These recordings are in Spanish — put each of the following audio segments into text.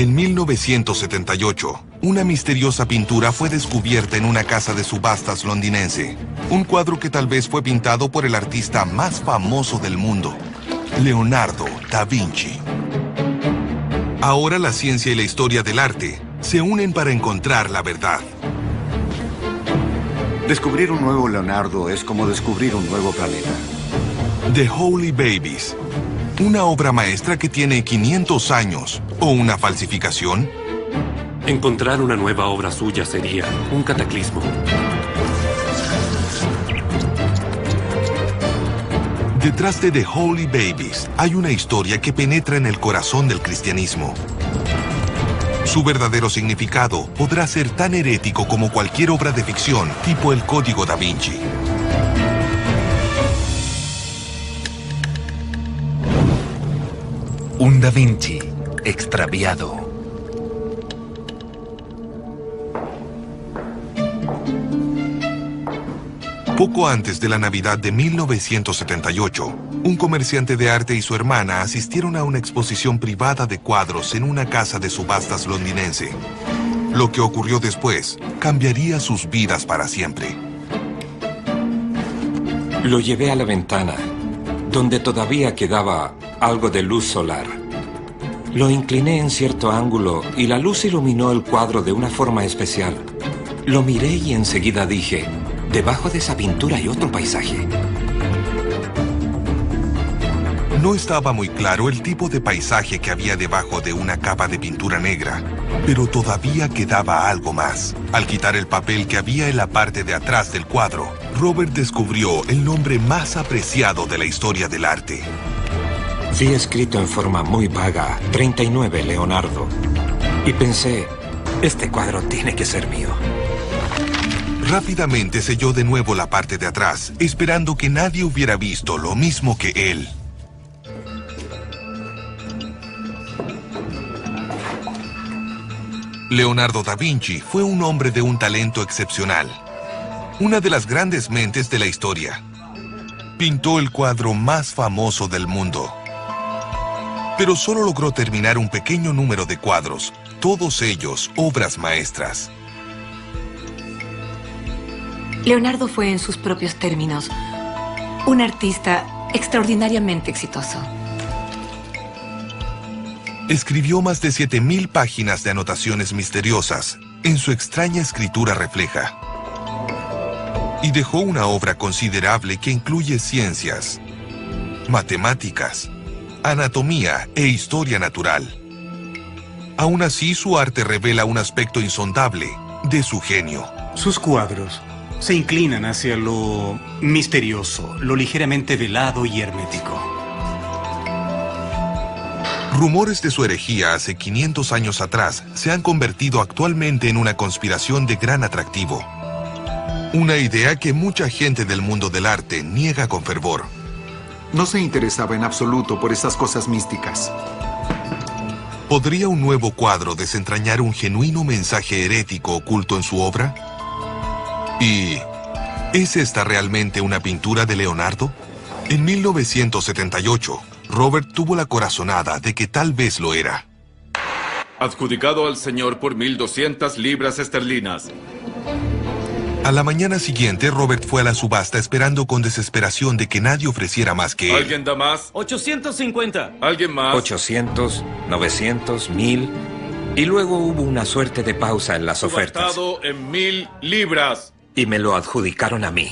En 1978, una misteriosa pintura fue descubierta en una casa de subastas londinense. Un cuadro que tal vez fue pintado por el artista más famoso del mundo, Leonardo da Vinci. Ahora la ciencia y la historia del arte se unen para encontrar la verdad. Descubrir un nuevo Leonardo es como descubrir un nuevo planeta. The Holy Babies. ¿Una obra maestra que tiene 500 años o una falsificación? Encontrar una nueva obra suya sería un cataclismo. Detrás de The Holy Babies hay una historia que penetra en el corazón del cristianismo. Su verdadero significado podrá ser tan herético como cualquier obra de ficción, tipo El Código Da Vinci. Un Da Vinci extraviado. Poco antes de la Navidad de 1978, un comerciante de arte y su hermana asistieron a una exposición privada de cuadros en una casa de subastas londinense. Lo que ocurrió después cambiaría sus vidas para siempre. Lo llevé a la ventana, donde todavía quedaba algo de luz solar. Lo incliné en cierto ángulo y la luz iluminó el cuadro de una forma especial. Lo miré y enseguida dije, debajo de esa pintura hay otro paisaje. No estaba muy claro el tipo de paisaje que había debajo de una capa de pintura negra, pero todavía quedaba algo más. Al quitar el papel que había en la parte de atrás del cuadro, Robert descubrió el nombre más apreciado de la historia del arte. Vi escrito en forma muy vaga, 39 Leonardo, y pensé, este cuadro tiene que ser mío. Rápidamente selló de nuevo la parte de atrás, esperando que nadie hubiera visto lo mismo que él. Leonardo da Vinci fue un hombre de un talento excepcional. Una de las grandes mentes de la historia. Pintó el cuadro más famoso del mundo. Pero solo logró terminar un pequeño número de cuadros, todos ellos obras maestras. Leonardo fue, en sus propios términos, un artista extraordinariamente exitoso. Escribió más de 7,000 páginas de anotaciones misteriosas. En su extraña escritura refleja. Y dejó una obra considerable que incluye ciencias, matemáticas, anatomía e historia natural. Aún así, su arte revela un aspecto insondable de su genio. Sus cuadros se inclinan hacia lo misterioso, lo ligeramente velado y hermético. Rumores de su herejía hace 500 años atrás se han convertido actualmente en una conspiración de gran atractivo. Una idea que mucha gente del mundo del arte niega con fervor. No se interesaba en absoluto por esas cosas místicas. ¿Podría un nuevo cuadro desentrañar un genuino mensaje herético oculto en su obra? ¿Y es esta realmente una pintura de Leonardo? En 1978, Robert tuvo la corazonada de que tal vez lo era. Adjudicado al señor por 1,200 libras esterlinas. A la mañana siguiente, Robert fue a la subasta esperando con desesperación de que nadie ofreciera más que él. ¿Alguien da más? 850. ¿Alguien más? 800, 900, 1000. Y luego hubo una suerte de pausa en las ofertas. Subastado en 1,000 libras. Y me lo adjudicaron a mí.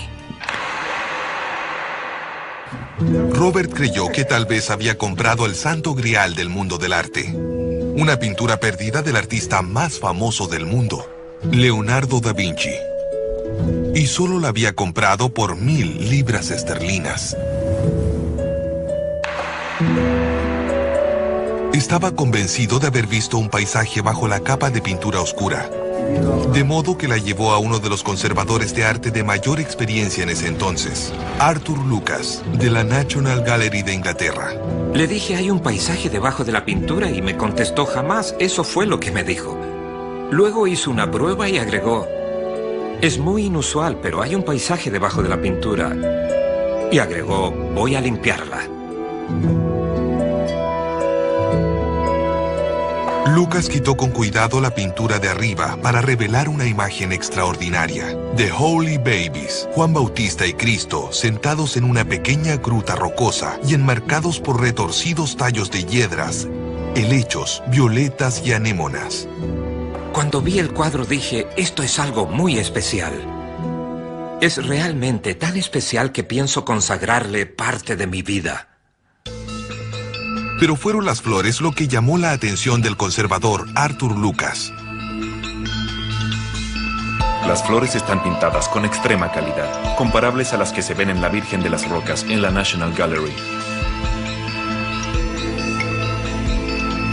Robert creyó que tal vez había comprado el santo grial del mundo del arte. Una pintura perdida del artista más famoso del mundo, Leonardo da Vinci. Y solo la había comprado por 1,000 libras esterlinas. Estaba convencido de haber visto un paisaje bajo la capa de pintura oscura. De modo que la llevó a uno de los conservadores de arte de mayor experiencia en ese entonces, Arthur Lucas, de la National Gallery de Inglaterra. Le dije, hay un paisaje debajo de la pintura y me contestó, jamás. Eso fue lo que me dijo. Luego hizo una prueba y agregó, es muy inusual, pero hay un paisaje debajo de la pintura. Y agregó, voy a limpiarla. Lucas quitó con cuidado la pintura de arriba para revelar una imagen extraordinaria. The Holy Babies, Juan Bautista y Cristo, sentados en una pequeña gruta rocosa y enmarcados por retorcidos tallos de hiedras, helechos, violetas y anémonas. Cuando vi el cuadro dije, esto es algo muy especial. Es realmente tan especial que pienso consagrarle parte de mi vida. Pero fueron las flores lo que llamó la atención del conservador Arthur Lucas. Las flores están pintadas con extrema calidad, comparables a las que se ven en la Virgen de las Rocas en la National Gallery.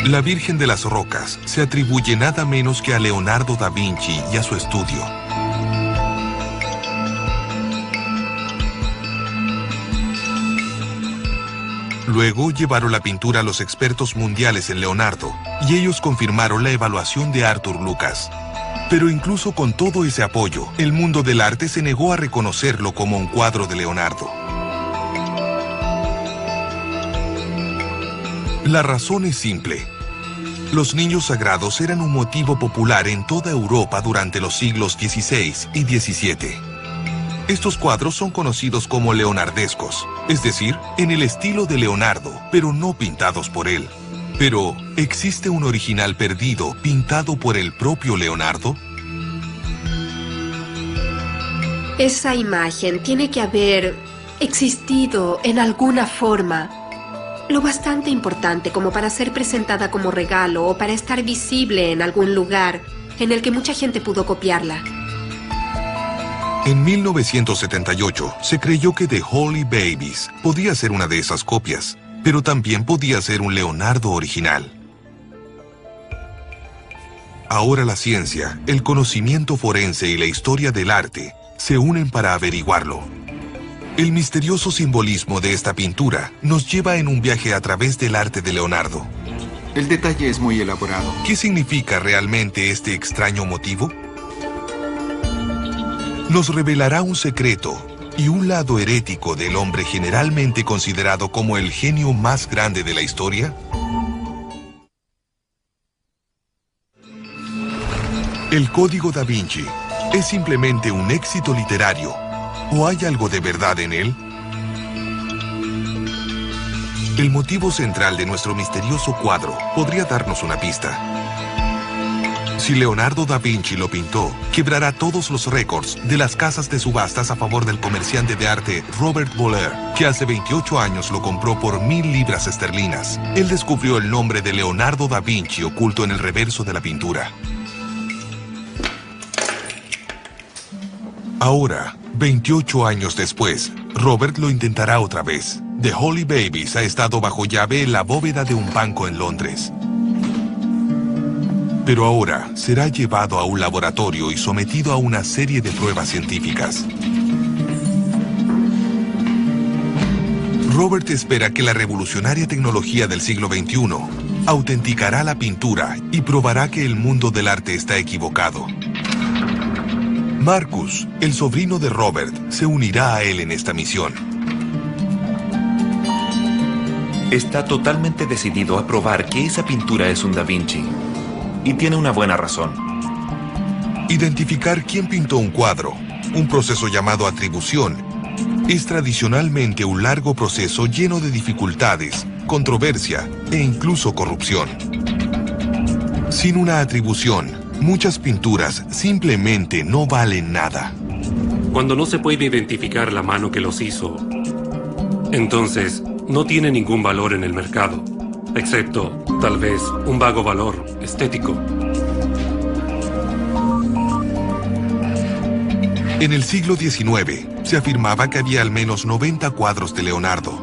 La Virgen de las Rocas se atribuye nada menos que a Leonardo da Vinci y a su estudio. Luego llevaron la pintura a los expertos mundiales en Leonardo, y ellos confirmaron la evaluación de Arthur Lucas. Pero incluso con todo ese apoyo, el mundo del arte se negó a reconocerlo como un cuadro de Leonardo. La razón es simple. Los niños sagrados eran un motivo popular en toda Europa durante los siglos XVI y XVII. Estos cuadros son conocidos como leonardescos, es decir, en el estilo de Leonardo, pero no pintados por él. Pero, ¿existe un original perdido pintado por el propio Leonardo? Esa imagen tiene que haber existido en alguna forma, lo bastante importante como para ser presentada como regalo o para estar visible en algún lugar en el que mucha gente pudo copiarla. En 1978 se creyó que The Holy Babies podía ser una de esas copias, pero también podía ser un Leonardo original. Ahora la ciencia, el conocimiento forense y la historia del arte se unen para averiguarlo. El misterioso simbolismo de esta pintura nos lleva en un viaje a través del arte de Leonardo. El detalle es muy elaborado. ¿Qué significa realmente este extraño motivo? Nos revelará un secreto y un lado herético del hombre generalmente considerado como el genio más grande de la historia. ¿El Código Da Vinci es simplemente un éxito literario o hay algo de verdad en él? El motivo central de nuestro misterioso cuadro podría darnos una pista. Si Leonardo da Vinci lo pintó, quebrará todos los récords de las casas de subastas a favor del comerciante de arte Robert Boller, que hace 28 años lo compró por 1.000 libras esterlinas. Él descubrió el nombre de Leonardo da Vinci oculto en el reverso de la pintura. Ahora, 28 años después, Robert lo intentará otra vez. The Holy Babies ha estado bajo llave en la bóveda de un banco en Londres. Pero ahora será llevado a un laboratorio y sometido a una serie de pruebas científicas. Robert espera que la revolucionaria tecnología del siglo XXI autenticará la pintura y probará que el mundo del arte está equivocado. Marcus, el sobrino de Robert, se unirá a él en esta misión. Está totalmente decidido a probar que esa pintura es un Da Vinci. Y tiene una buena razón. Identificar quién pintó un cuadro, un proceso llamado atribución, es tradicionalmente un largo proceso lleno de dificultades, controversia e incluso corrupción. Sin una atribución, muchas pinturas simplemente no valen nada. Cuando no se puede identificar la mano que los hizo, entonces no tiene ningún valor en el mercado. Excepto, tal vez, un vago valor estético. En el siglo XIX, se afirmaba que había al menos 90 cuadros de Leonardo.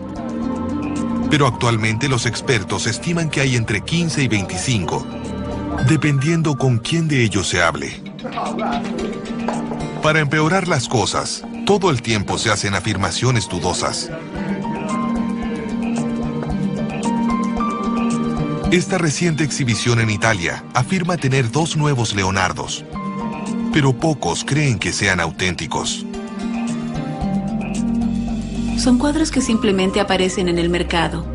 Pero actualmente los expertos estiman que hay entre 15 y 25, dependiendo con quién de ellos se hable. Para empeorar las cosas, todo el tiempo se hacen afirmaciones dudosas. Esta reciente exhibición en Italia afirma tener 2 nuevos Leonardos, pero pocos creen que sean auténticos. Son cuadros que simplemente aparecen en el mercado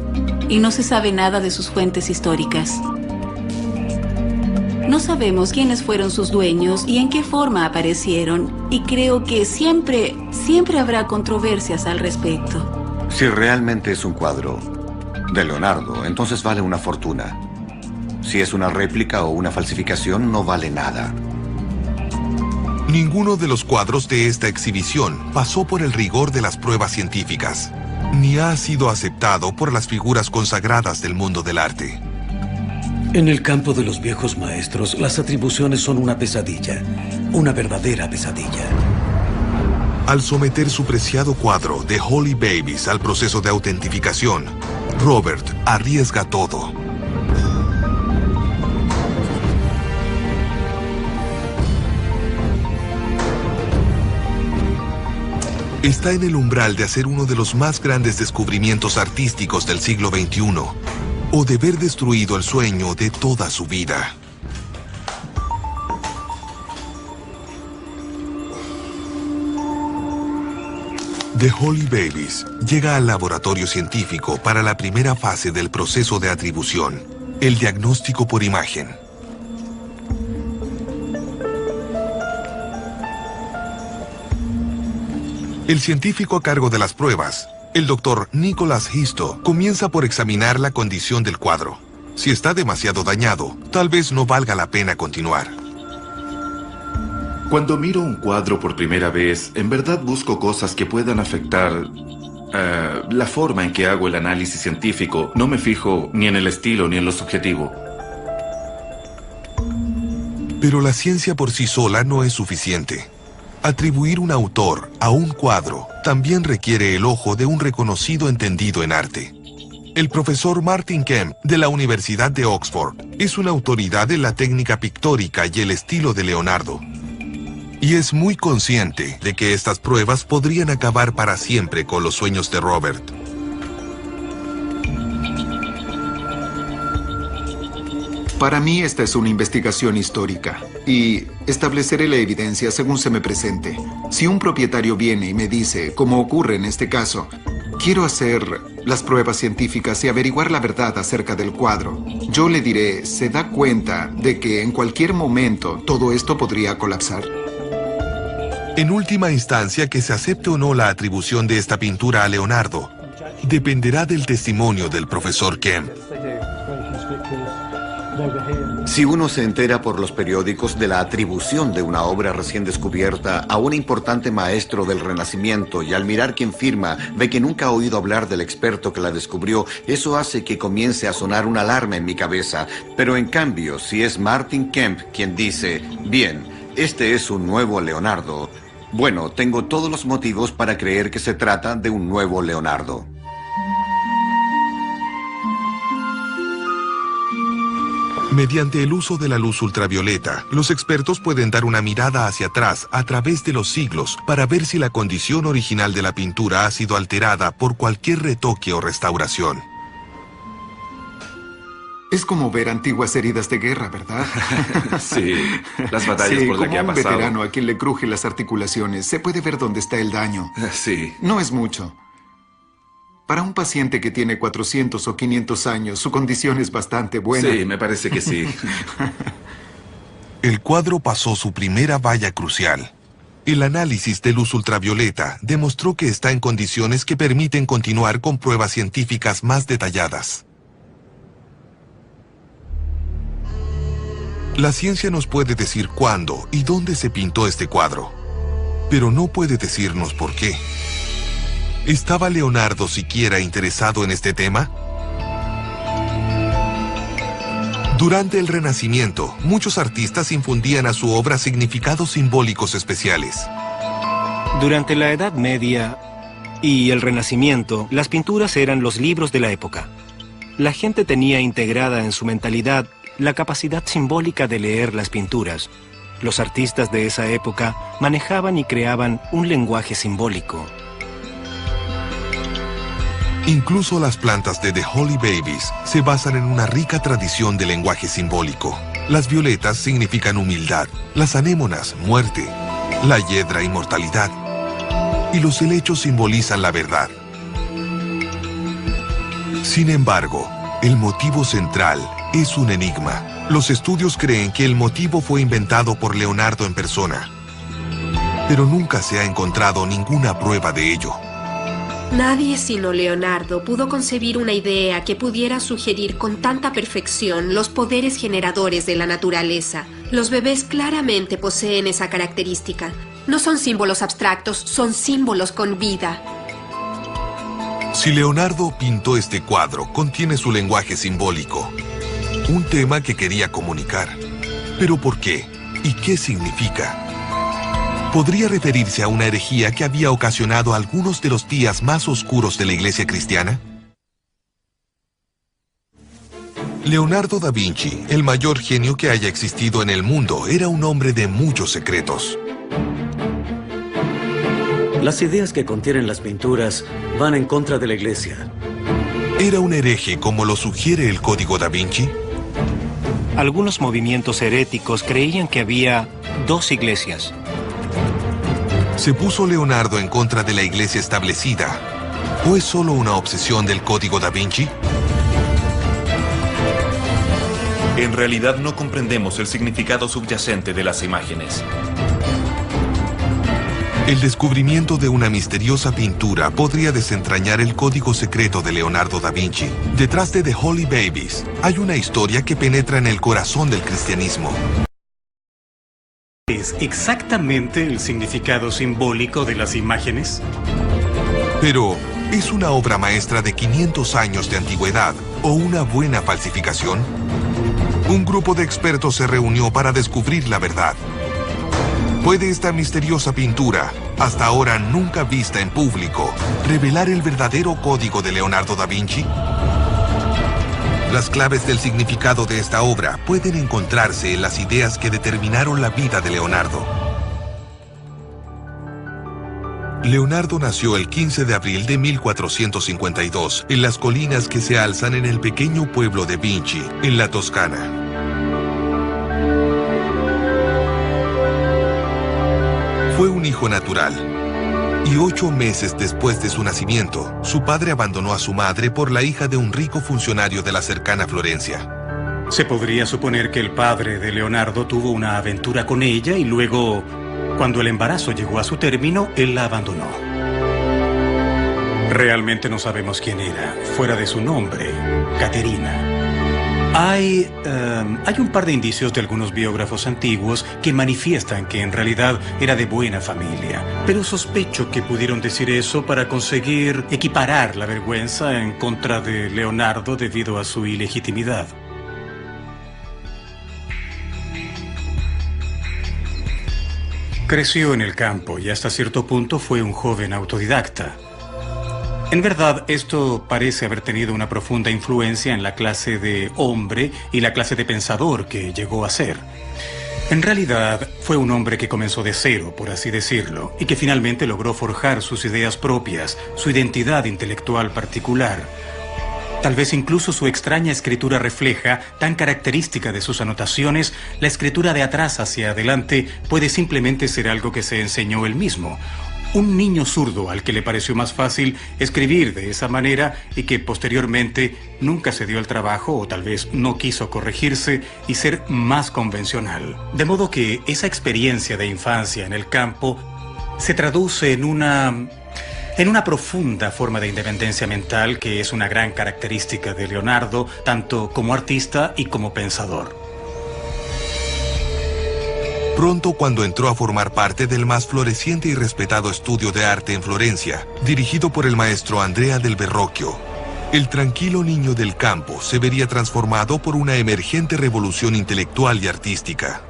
y no se sabe nada de sus fuentes históricas. No sabemos quiénes fueron sus dueños y en qué forma aparecieron, y creo que siempre habrá controversias al respecto. Si realmente es un cuadro de Leonardo, entonces vale una fortuna. Si es una réplica o una falsificación, no vale nada. Ninguno de los cuadros de esta exhibición pasó por el rigor de las pruebas científicas, ni ha sido aceptado por las figuras consagradas del mundo del arte. En el campo de los viejos maestros, las atribuciones son una pesadilla, una verdadera pesadilla. Al someter su preciado cuadro The Holy Babies al proceso de autentificación, Robert arriesga todo. Está en el umbral de hacer uno de los más grandes descubrimientos artísticos del siglo XXI, o de ver destruido el sueño de toda su vida. The Holy Babies llega al laboratorio científico para la primera fase del proceso de atribución, el diagnóstico por imagen. El científico a cargo de las pruebas, el Dr. Nicholas Histo, comienza por examinar la condición del cuadro. Si está demasiado dañado, tal vez no valga la pena continuar. Cuando miro un cuadro por primera vez, en verdad busco cosas que puedan afectar la forma en que hago el análisis científico. No me fijo ni en el estilo ni en lo subjetivo. Pero la ciencia por sí sola no es suficiente. Atribuir un autor a un cuadro también requiere el ojo de un reconocido entendido en arte. El profesor Martin Kemp, de la Universidad de Oxford, es una autoridad en la técnica pictórica y el estilo de Leonardo. Y es muy consciente de que estas pruebas podrían acabar para siempre con los sueños de Robert. Para mí esta es una investigación histórica y estableceré la evidencia según se me presente. Si un propietario viene y me dice, como ocurre en este caso, quiero hacer las pruebas científicas y averiguar la verdad acerca del cuadro, yo le diré, ¿se da cuenta de que en cualquier momento todo esto podría colapsar? En última instancia, que se acepte o no la atribución de esta pintura a Leonardo, dependerá del testimonio del profesor Kemp. Si uno se entera por los periódicos de la atribución de una obra recién descubierta a un importante maestro del Renacimiento y al mirar quién firma ve que nunca ha oído hablar del experto que la descubrió, eso hace que comience a sonar una alarma en mi cabeza. Pero en cambio, si es Martin Kemp quien dice, bien, este es un nuevo Leonardo, bueno, tengo todos los motivos para creer que se trata de un nuevo Leonardo. Mediante el uso de la luz ultravioleta, los expertos pueden dar una mirada hacia atrás a través de los siglos para ver si la condición original de la pintura ha sido alterada por cualquier retoque o restauración. Es como ver antiguas heridas de guerra, ¿verdad? Sí, las batallas por las que ha pasado. Como un veterano a quien le crujen las articulaciones, se puede ver dónde está el daño. Sí. No es mucho. Para un paciente que tiene 400 o 500 años, su condición es bastante buena. Sí, me parece que sí. El cuadro pasó su primera valla crucial. El análisis de luz ultravioleta demostró que está en condiciones que permiten continuar con pruebas científicas más detalladas. La ciencia nos puede decir cuándo y dónde se pintó este cuadro, pero no puede decirnos por qué. ¿Estaba Leonardo siquiera interesado en este tema? Durante el Renacimiento, muchos artistas infundían a su obra significados simbólicos especiales. Durante la Edad Media y el Renacimiento, las pinturas eran los libros de la época. La gente tenía integrada en su mentalidad la capacidad simbólica de leer las pinturas. Los artistas de esa época manejaban y creaban un lenguaje simbólico. Incluso las plantas de The Holy Babies se basan en una rica tradición de lenguaje simbólico. Las violetas significan humildad, las anémonas, muerte, la hiedra, inmortalidad, y los helechos simbolizan la verdad. Sin embargo, el motivo central es un enigma. Los estudios creen que el motivo fue inventado por Leonardo en persona, pero nunca se ha encontrado ninguna prueba de ello. Nadie sino Leonardo pudo concebir una idea que pudiera sugerir con tanta perfección los poderes generadores de la naturaleza. Los bebés claramente poseen esa característica. No son símbolos abstractos, son símbolos con vida. Si Leonardo pintó este cuadro, contiene su lenguaje simbólico, un tema que quería comunicar. ¿Pero por qué? ¿Y qué significa? ¿Podría referirse a una herejía que había ocasionado algunos de los días más oscuros de la Iglesia cristiana? Leonardo da Vinci, el mayor genio que haya existido en el mundo, era un hombre de muchos secretos. Las ideas que contienen las pinturas van en contra de la Iglesia. ¿Era un hereje como lo sugiere el Código da Vinci? Algunos movimientos heréticos creían que había dos iglesias. ¿Se puso Leonardo en contra de la Iglesia establecida? ¿O es solo una obsesión del Código da Vinci? En realidad no comprendemos el significado subyacente de las imágenes. El descubrimiento de una misteriosa pintura podría desentrañar el código secreto de Leonardo da Vinci. Detrás de The Holy Babies hay una historia que penetra en el corazón del cristianismo. ¿Es exactamente el significado simbólico de las imágenes? Pero, ¿es una obra maestra de 500 años de antigüedad o una buena falsificación? Un grupo de expertos se reunió para descubrir la verdad. ¿Puede esta misteriosa pintura, hasta ahora nunca vista en público, revelar el verdadero código de Leonardo da Vinci? Las claves del significado de esta obra pueden encontrarse en las ideas que determinaron la vida de Leonardo. Leonardo nació el 15 de abril de 1452 en las colinas que se alzan en el pequeño pueblo de Vinci, en la Toscana. Fue un hijo natural, y 8 meses después de su nacimiento, su padre abandonó a su madre por la hija de un rico funcionario de la cercana Florencia. Se podría suponer que el padre de Leonardo tuvo una aventura con ella y luego, cuando el embarazo llegó a su término, él la abandonó. Realmente no sabemos quién era, fuera de su nombre, Caterina. Hay un par de indicios de algunos biógrafos antiguos que manifiestan que en realidad era de buena familia, pero sospecho que pudieron decir eso para conseguir equiparar la vergüenza en contra de Leonardo debido a su ilegitimidad. Creció en el campo y hasta cierto punto fue un joven autodidacta. En verdad, esto parece haber tenido una profunda influencia en la clase de hombre y la clase de pensador que llegó a ser. En realidad, fue un hombre que comenzó de cero, por así decirlo, y que finalmente logró forjar sus ideas propias, su identidad intelectual particular. Tal vez incluso su extraña escritura refleja, tan característica de sus anotaciones, la escritura de atrás hacia adelante puede simplemente ser algo que se enseñó él mismo. Un niño zurdo al que le pareció más fácil escribir de esa manera y que posteriormente nunca se dio el trabajo o tal vez no quiso corregirse y ser más convencional. De modo que esa experiencia de infancia en el campo se traduce en una profunda forma de independencia mental que es una gran característica de Leonardo, tanto como artista y como pensador. Pronto, cuando entró a formar parte del más floreciente y respetado estudio de arte en Florencia, dirigido por el maestro Andrea del Verrocchio, el tranquilo niño del campo se vería transformado por una emergente revolución intelectual y artística.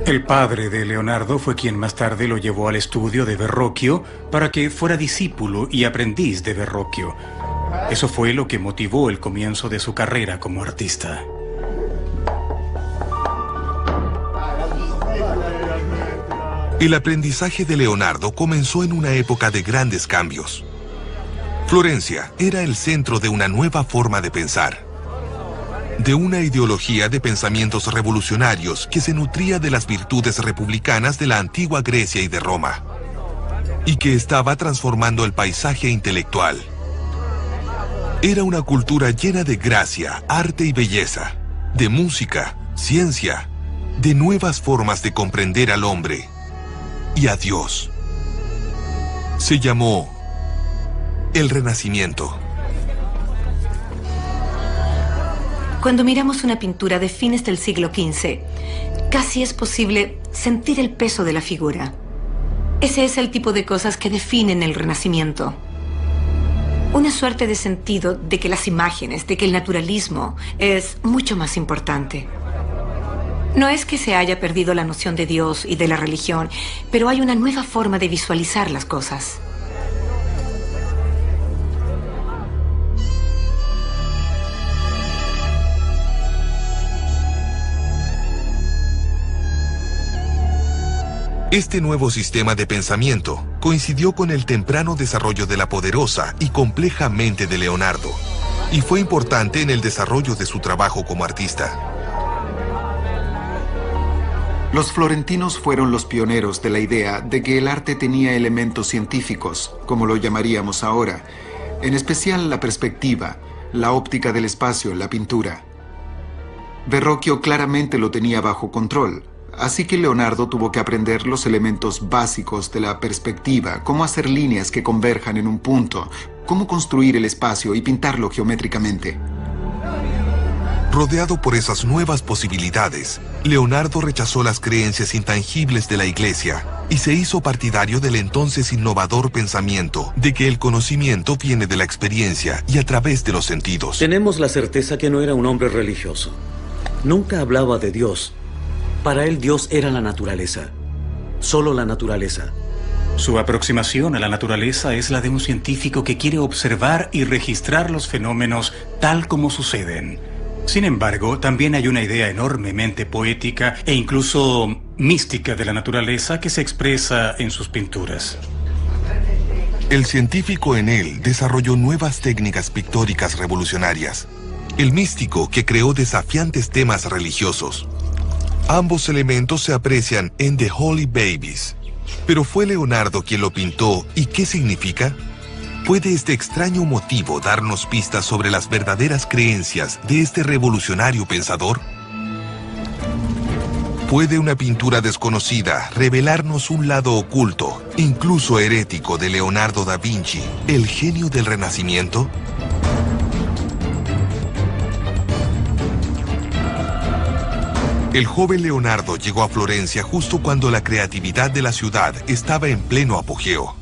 El padre de Leonardo fue quien más tarde lo llevó al estudio de Verrocchio para que fuera discípulo y aprendiz de Verrocchio. Eso fue lo que motivó el comienzo de su carrera como artista. El aprendizaje de Leonardo comenzó en una época de grandes cambios. Florencia era el centro de una nueva forma de pensar, de una ideología de pensamientos revolucionarios que se nutría de las virtudes republicanas de la antigua Grecia y de Roma. y que estaba transformando el paisaje intelectual. Era una cultura llena de gracia, arte y belleza, de música, ciencia, de nuevas formas de comprender al hombre y a Dios. Se llamó el Renacimiento. Cuando miramos una pintura de fines del siglo XV, casi es posible sentir el peso de la figura. Ese es el tipo de cosas que definen el Renacimiento. Una suerte de sentido de que las imágenes, de que el naturalismo es mucho más importante. No es que se haya perdido la noción de Dios y de la religión, pero hay una nueva forma de visualizar las cosas. Este nuevo sistema de pensamiento coincidió con el temprano desarrollo de la poderosa y compleja mente de Leonardo, y fue importante en el desarrollo de su trabajo como artista. Los florentinos fueron los pioneros de la idea de que el arte tenía elementos científicos, como lo llamaríamos ahora, en especial la perspectiva, la óptica del espacio en la pintura. Verrocchio claramente lo tenía bajo control. Así que Leonardo tuvo que aprender los elementos básicos de la perspectiva, cómo hacer líneas que converjan en un punto, cómo construir el espacio y pintarlo geométricamente. Rodeado por esas nuevas posibilidades, Leonardo rechazó las creencias intangibles de la Iglesia y se hizo partidario del entonces innovador pensamiento de que el conocimiento viene de la experiencia y a través de los sentidos. Tenemos la certeza que no era un hombre religioso. Nunca hablaba de Dios. Para él Dios era la naturaleza, solo la naturaleza. Su aproximación a la naturaleza es la de un científico que quiere observar y registrar los fenómenos tal como suceden. Sin embargo, también hay una idea enormemente poética e incluso mística de la naturaleza que se expresa en sus pinturas. El científico en él desarrolló nuevas técnicas pictóricas revolucionarias. El místico que creó desafiantes temas religiosos. Ambos elementos se aprecian en The Holy Babies. Pero ¿fue Leonardo quien lo pintó y qué significa? ¿Puede este extraño motivo darnos pistas sobre las verdaderas creencias de este revolucionario pensador? ¿Puede una pintura desconocida revelarnos un lado oculto, incluso herético, de Leonardo da Vinci, el genio del Renacimiento? El joven Leonardo llegó a Florencia justo cuando la creatividad de la ciudad estaba en pleno apogeo.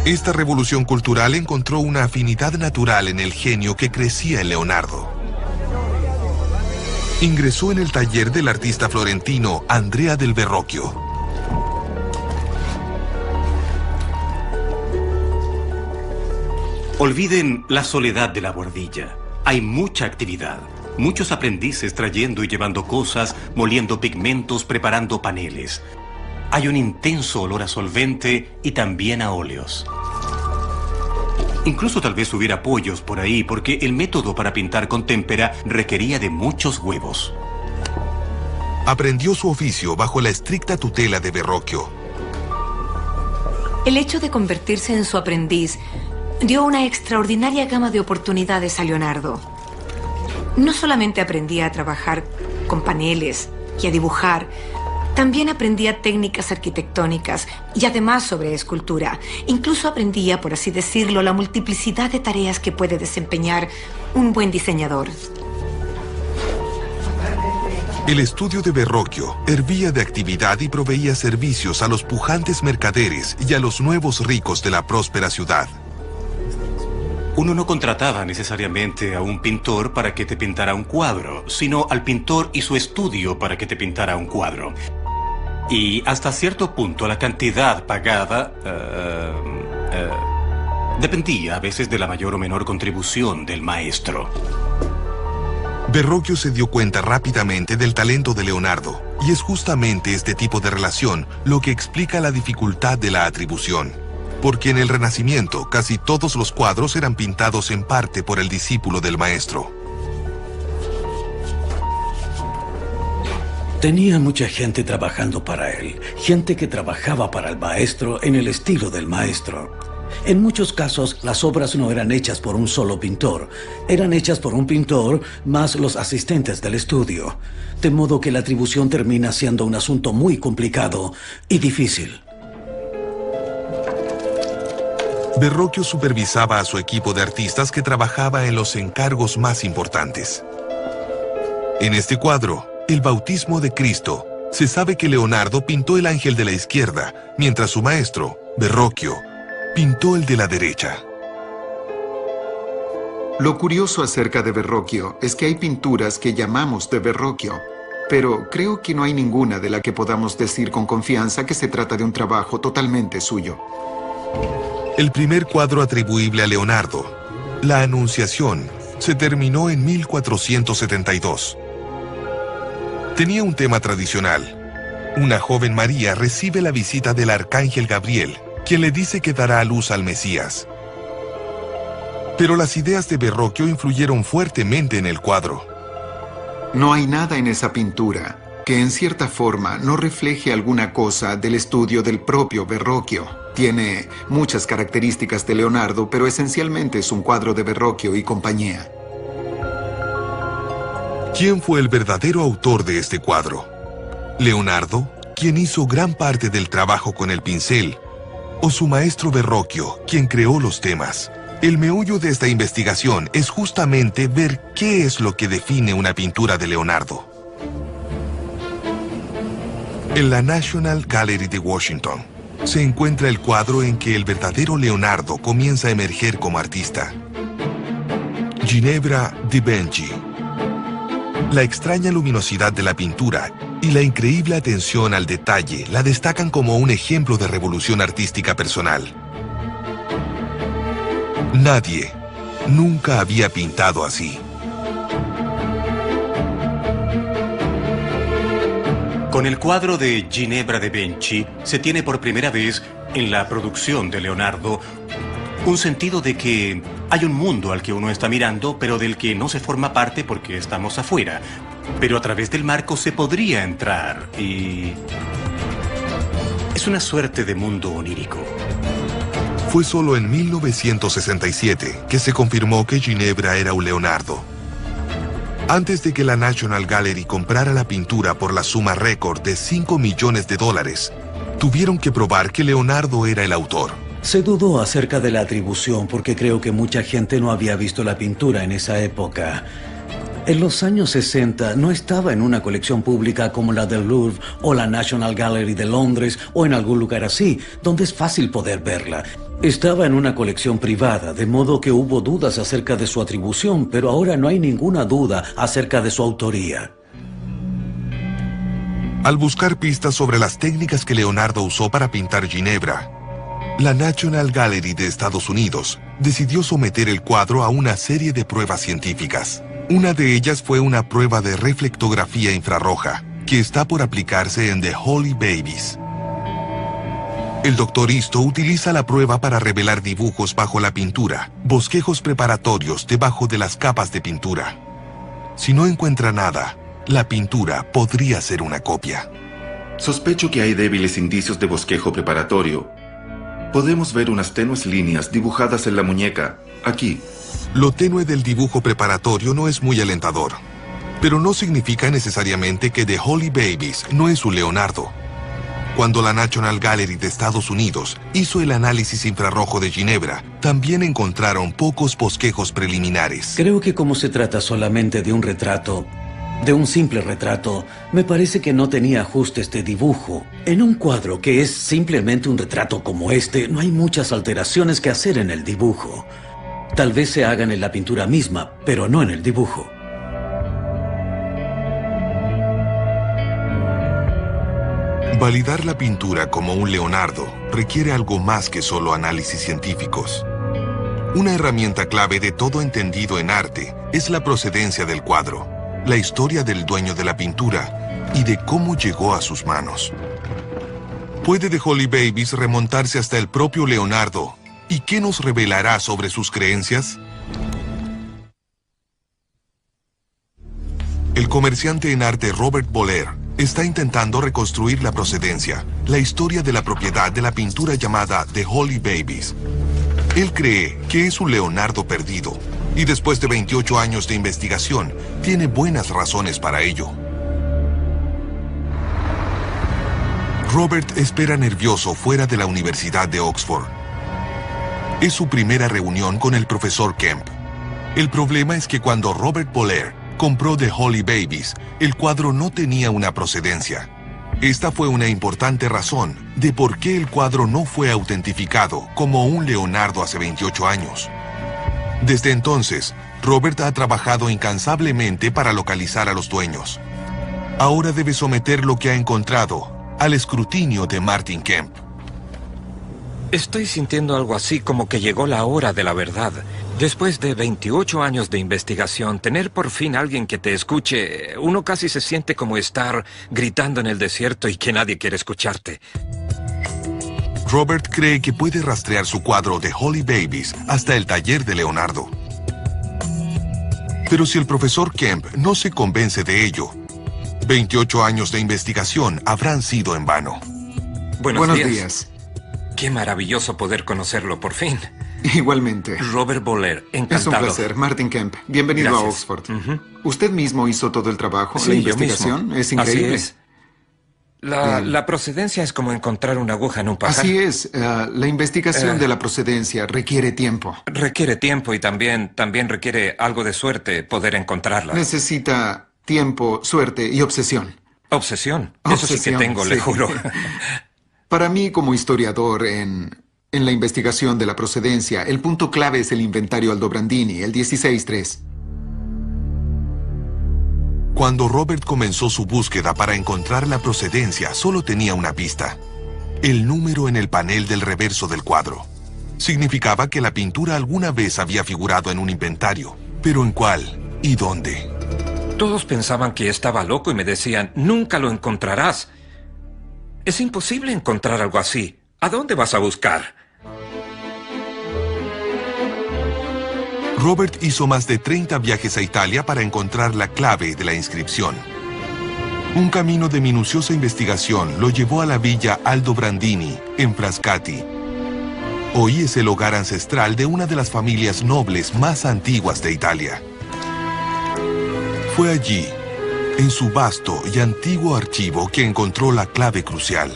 Esta revolución cultural encontró una afinidad natural en el genio que crecía en Leonardo. Ingresó en el taller del artista florentino Andrea del Verrocchio. Olviden la soledad de la buhardilla. Hay mucha actividad. Muchos aprendices trayendo y llevando cosas, moliendo pigmentos, preparando paneles. Hay un intenso olor a solvente y también a óleos. Incluso tal vez hubiera pollos por ahí, porque el método para pintar con témpera requería de muchos huevos. Aprendió su oficio bajo la estricta tutela de Verrocchio. El hecho de convertirse en su aprendiz dio una extraordinaria gama de oportunidades a Leonardo. No solamente aprendía a trabajar con paneles y a dibujar, también aprendía técnicas arquitectónicas y además sobre escultura. Incluso aprendía, por así decirlo, la multiplicidad de tareas que puede desempeñar un buen diseñador. El estudio de Verrocchio hervía de actividad y proveía servicios a los pujantes mercaderes y a los nuevos ricos de la próspera ciudad. Uno no contrataba necesariamente a un pintor para que te pintara un cuadro, sino al pintor y su estudio para que te pintara un cuadro. Y hasta cierto punto la cantidad pagada dependía a veces de la mayor o menor contribución del maestro. Verrocchio se dio cuenta rápidamente del talento de Leonardo, y es justamente este tipo de relación lo que explica la dificultad de la atribución. Porque en el Renacimiento casi todos los cuadros eran pintados en parte por el discípulo del maestro. Tenía mucha gente trabajando para él, gente que trabajaba para el maestro en el estilo del maestro. En muchos casos, las obras no eran hechas por un solo pintor, eran hechas por un pintor más los asistentes del estudio, de modo que la atribución termina siendo un asunto muy complicado y difícil. Verrocchio supervisaba a su equipo de artistas que trabajaba en los encargos más importantes. En este cuadro, El bautismo de Cristo, se sabe que Leonardo pintó el ángel de la izquierda, mientras su maestro, Verrocchio, pintó el de la derecha. Lo curioso acerca de Verrocchio es que hay pinturas que llamamos de Verrocchio, pero creo que no hay ninguna de la que podamos decir con confianza que se trata de un trabajo totalmente suyo. El primer cuadro atribuible a Leonardo, La Anunciación, se terminó en 1472. Tenía un tema tradicional. Una joven María recibe la visita del arcángel Gabriel, quien le dice que dará a luz al Mesías. Pero las ideas de Verrocchio influyeron fuertemente en el cuadro. No hay nada en esa pintura que en cierta forma no refleje alguna cosa del estudio del propio Verrocchio. Tiene muchas características de Leonardo, pero esencialmente es un cuadro de Verrocchio y compañía. ¿Quién fue el verdadero autor de este cuadro? ¿Leonardo, quien hizo gran parte del trabajo con el pincel? ¿O su maestro Verrocchio, quien creó los temas? El meollo de esta investigación es justamente ver qué es lo que define una pintura de Leonardo. En la National Gallery de Washington se encuentra el cuadro en que el verdadero Leonardo comienza a emerger como artista. Ginevra di Benci. La extraña luminosidad de la pintura y la increíble atención al detalle la destacan como un ejemplo de revolución artística personal. Nadie nunca había pintado así. Con el cuadro de Ginevra de Benci se tiene por primera vez en la producción de Leonardo un sentido de que hay un mundo al que uno está mirando, pero del que no se forma parte porque estamos afuera. Pero a través del marco se podría entrar y... es una suerte de mundo onírico. Fue solo en 1967 que se confirmó que Ginevra era un Leonardo. Antes de que la National Gallery comprara la pintura por la suma récord de $5 millones, tuvieron que probar que Leonardo era el autor. Se dudó acerca de la atribución porque creo que mucha gente no había visto la pintura en esa época. En los años 60 no estaba en una colección pública como la del Louvre o la National Gallery de Londres o en algún lugar así, donde es fácil poder verla. Estaba en una colección privada, de modo que hubo dudas acerca de su atribución, pero ahora no hay ninguna duda acerca de su autoría. Al buscar pistas sobre las técnicas que Leonardo usó para pintar Ginebra, la National Gallery de Estados Unidos decidió someter el cuadro a una serie de pruebas científicas. Una de ellas fue una prueba de reflectografía infrarroja, que está por aplicarse en The Holy Babies. El Dr. Isto utiliza la prueba para revelar dibujos bajo la pintura, bosquejos preparatorios debajo de las capas de pintura. Si no encuentra nada, la pintura podría ser una copia. Sospecho que hay débiles indicios de bosquejo preparatorio. Podemos ver unas tenues líneas dibujadas en la muñeca, aquí. Lo tenue del dibujo preparatorio no es muy alentador, pero no significa necesariamente que The Holy Babies no es un Leonardo. Cuando la National Gallery de Estados Unidos hizo el análisis infrarrojo de Ginebra, también encontraron pocos bosquejos preliminares. Creo que como se trata solamente de un retrato, de un simple retrato, me parece que no tenía ajustes de dibujo. En un cuadro que es simplemente un retrato como este, no hay muchas alteraciones que hacer en el dibujo. Tal vez se hagan en la pintura misma, pero no en el dibujo. Validar la pintura como un Leonardo requiere algo más que solo análisis científicos. Una herramienta clave de todo entendido en arte es la procedencia del cuadro, la historia del dueño de la pintura y de cómo llegó a sus manos. ¿Puede The Holy Babies remontarse hasta el propio Leonardo? ¿Y qué nos revelará sobre sus creencias? El comerciante en arte Robert Boller está intentando reconstruir la procedencia, la historia de la propiedad de la pintura llamada The Holy Babies. Él cree que es un Leonardo perdido, y después de 28 años de investigación, tiene buenas razones para ello. Robert espera nervioso fuera de la Universidad de Oxford. Es su primera reunión con el profesor Kemp. El problema es que cuando Robert Boller compró The Holy Babies, el cuadro no tenía una procedencia. Esta fue una importante razón de por qué el cuadro no fue autentificado como un Leonardo hace 28 años. Desde entonces, Robert ha trabajado incansablemente para localizar a los dueños. Ahora debe someter lo que ha encontrado al escrutinio de Martin Kemp. Estoy sintiendo algo así como que llegó la hora de la verdad. Después de 28 años de investigación, tener por fin a alguien que te escuche, uno casi se siente como estar gritando en el desierto y que nadie quiere escucharte. Robert cree que puede rastrear su cuadro de Holy Babies hasta el taller de Leonardo. Pero si el profesor Kemp no se convence de ello, 28 años de investigación habrán sido en vano. Buenos días. Qué maravilloso poder conocerlo por fin. Igualmente. Robert Boller, encantado. Es un placer, Martin Kemp. Bienvenido a Oxford. ¿Usted mismo hizo todo el trabajo? Sí, la investigación. Es increíble. Así es. La procedencia es como encontrar una aguja en un pajar. Así es. La investigación de la procedencia requiere tiempo. Requiere tiempo y también requiere algo de suerte poder encontrarla. Necesita tiempo, suerte y obsesión. ¿Obsesión? Eso sí que tengo, le juro. Para mí, como historiador, en la investigación de la procedencia, el punto clave es el inventario Aldobrandini, el 16-3. Cuando Robert comenzó su búsqueda para encontrar la procedencia, solo tenía una pista: el número en el panel del reverso del cuadro. Significaba que la pintura alguna vez había figurado en un inventario. ¿Pero en cuál y dónde? Todos pensaban que estaba loco y me decían, nunca lo encontrarás. Es imposible encontrar algo así. ¿A dónde vas a buscar? Robert hizo más de 30 viajes a Italia para encontrar la clave de la inscripción. Un camino de minuciosa investigación lo llevó a la villa Aldobrandini, en Frascati. Hoy es el hogar ancestral de una de las familias nobles más antiguas de Italia. Fue allí, en su vasto y antiguo archivo, que encontró la clave crucial.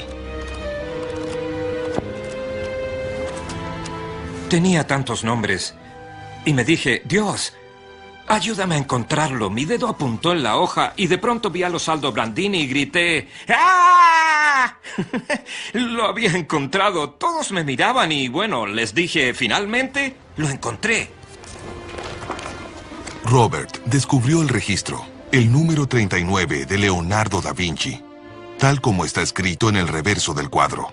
Tenía tantos nombres. Y me dije, Dios, ayúdame a encontrarlo. Mi dedo apuntó en la hoja y de pronto vi a los Aldobrandini y grité, ¡ah! Lo había encontrado. Todos me miraban y, bueno, les dije, finalmente, lo encontré. Robert descubrió el registro, el número 39 de Leonardo da Vinci, tal como está escrito en el reverso del cuadro.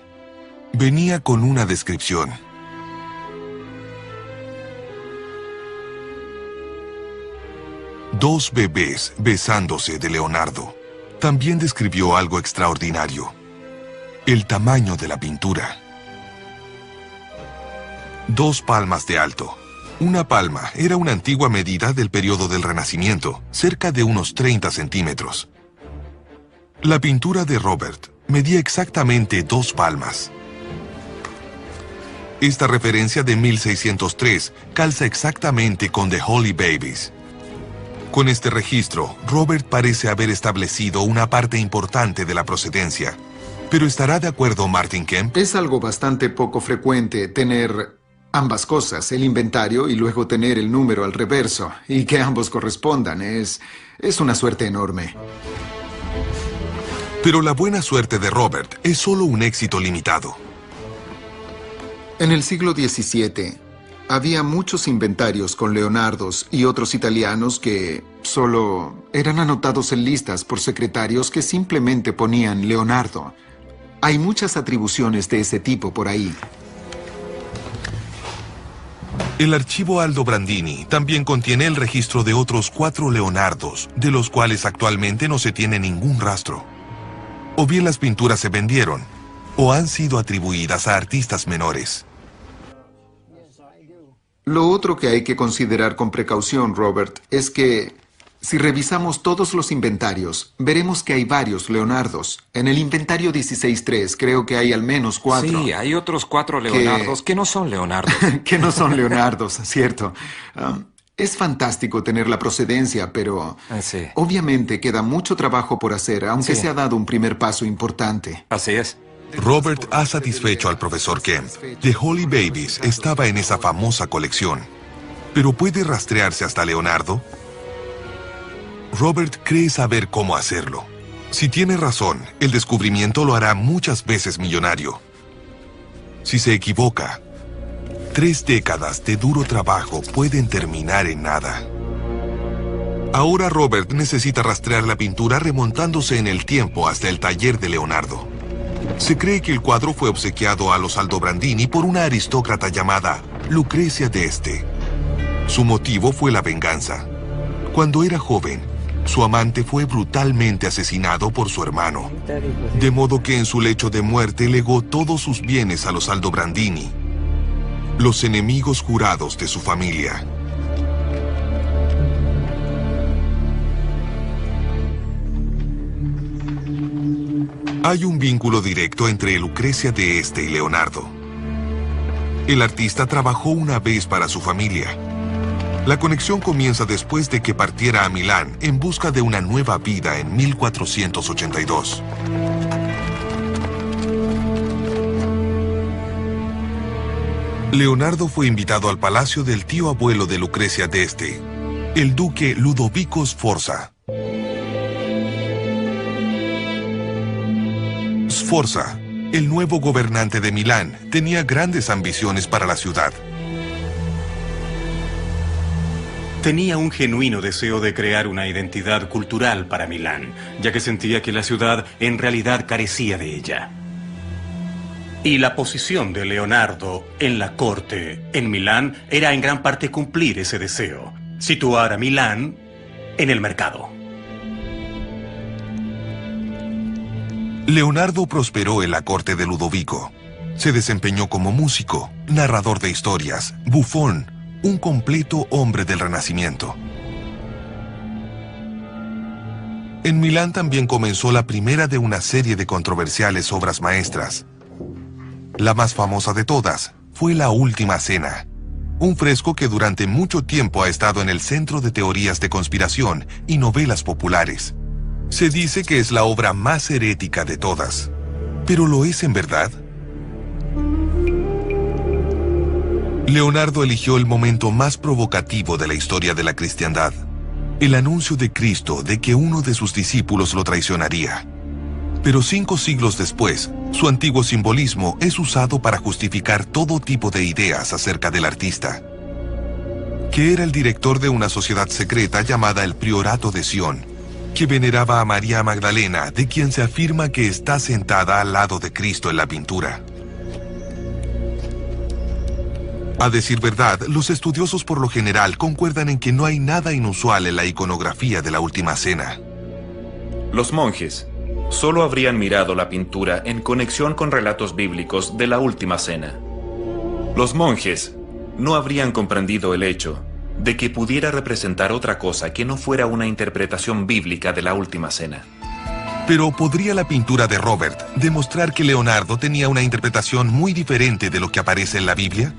Venía con una descripción. Dos bebés besándose de Leonardo. También describió algo extraordinario: el tamaño de la pintura. 2 palmas de alto. Una palma era una antigua medida del periodo del Renacimiento, cerca de unos 30 centímetros. La pintura de Robert medía exactamente 2 palmas. Esta referencia de 1603 calza exactamente con The Holy Babies. Con este registro, Robert parece haber establecido una parte importante de la procedencia. ¿Pero estará de acuerdo Martin Kemp? Es algo bastante poco frecuente tener ambas cosas, el inventario y luego tener el número al reverso, y que ambos correspondan. Es una suerte enorme. Pero la buena suerte de Robert es solo un éxito limitado. En el siglo XVII, había muchos inventarios con Leonardos y otros italianos que solo eran anotados en listas por secretarios que simplemente ponían Leonardo. Hay muchas atribuciones de ese tipo por ahí. El archivo Aldobrandini también contiene el registro de otros 4 Leonardos, de los cuales actualmente no se tiene ningún rastro. O bien las pinturas se vendieron, o han sido atribuidas a artistas menores. Lo otro que hay que considerar con precaución, Robert, es que Si revisamos todos los inventarios, veremos que hay varios Leonardos. En el inventario 16.3 creo que hay al menos 4. Sí, hay otros 4 Leonardos que no son Leonardos. Que no son Leonardos, cierto. Es fantástico tener la procedencia, pero Sí. obviamente queda mucho trabajo por hacer, aunque Sí. se ha dado un primer paso importante. Así es. Robert ha satisfecho al profesor Kemp. The Holy Babies estaba en esa famosa colección. ¿Pero puede rastrearse hasta Leonardo? Robert cree saber cómo hacerlo. Si tiene razón, el descubrimiento lo hará muchas veces millonario. Si se equivoca, 3 décadas de duro trabajo pueden terminar en nada. Ahora Robert necesita rastrear la pintura remontándose en el tiempo hasta el taller de Leonardo. Se cree que el cuadro fue obsequiado a los Aldobrandini por una aristócrata llamada Lucrecia d'Este. Su motivo fue la venganza. Cuando era joven, su amante fue brutalmente asesinado por su hermano, de modo que en su lecho de muerte legó todos sus bienes a los Aldobrandini, los enemigos jurados de su familia. Hay un vínculo directo entre Lucrecia d'Este y Leonardo. El artista trabajó una vez para su familia. La conexión comienza después de que partiera a Milán en busca de una nueva vida en 1482. Leonardo fue invitado al palacio del tío abuelo de Lucrecia d'Este, el duque Ludovico Sforza. Sforza, el nuevo gobernante de Milán, tenía grandes ambiciones para la ciudad. Tenía un genuino deseo de crear una identidad cultural para Milán, ya que sentía que la ciudad en realidad carecía de ella. Y la posición de Leonardo en la corte en Milán era en gran parte cumplir ese deseo, situar a Milán en el mercado. Leonardo prosperó en la corte de Ludovico. Se desempeñó como músico, narrador de historias, bufón, un completo hombre del Renacimiento. En Milán también comenzó la primera de una serie de controversiales obras maestras. La más famosa de todas fue La Última Cena, un fresco que durante mucho tiempo ha estado en el centro de teorías de conspiración y novelas populares. Se dice que es la obra más herética de todas. ¿Pero lo es en verdad? Leonardo eligió el momento más provocativo de la historia de la cristiandad, el anuncio de Cristo de que uno de sus discípulos lo traicionaría. Pero 5 siglos después, su antiguo simbolismo es usado para justificar todo tipo de ideas acerca del artista, que era el director de una sociedad secreta llamada el Priorato de Sion, que veneraba a María Magdalena, de quien se afirma que está sentada al lado de Cristo en la pintura. A decir verdad, los estudiosos por lo general concuerdan en que no hay nada inusual en la iconografía de la Última Cena. Los monjes solo habrían mirado la pintura en conexión con relatos bíblicos de la Última Cena. Los monjes no habrían comprendido el hecho de que pudiera representar otra cosa que no fuera una interpretación bíblica de la Última Cena. Pero ¿podría la pintura de Robert demostrar que Leonardo tenía una interpretación muy diferente de lo que aparece en la Biblia?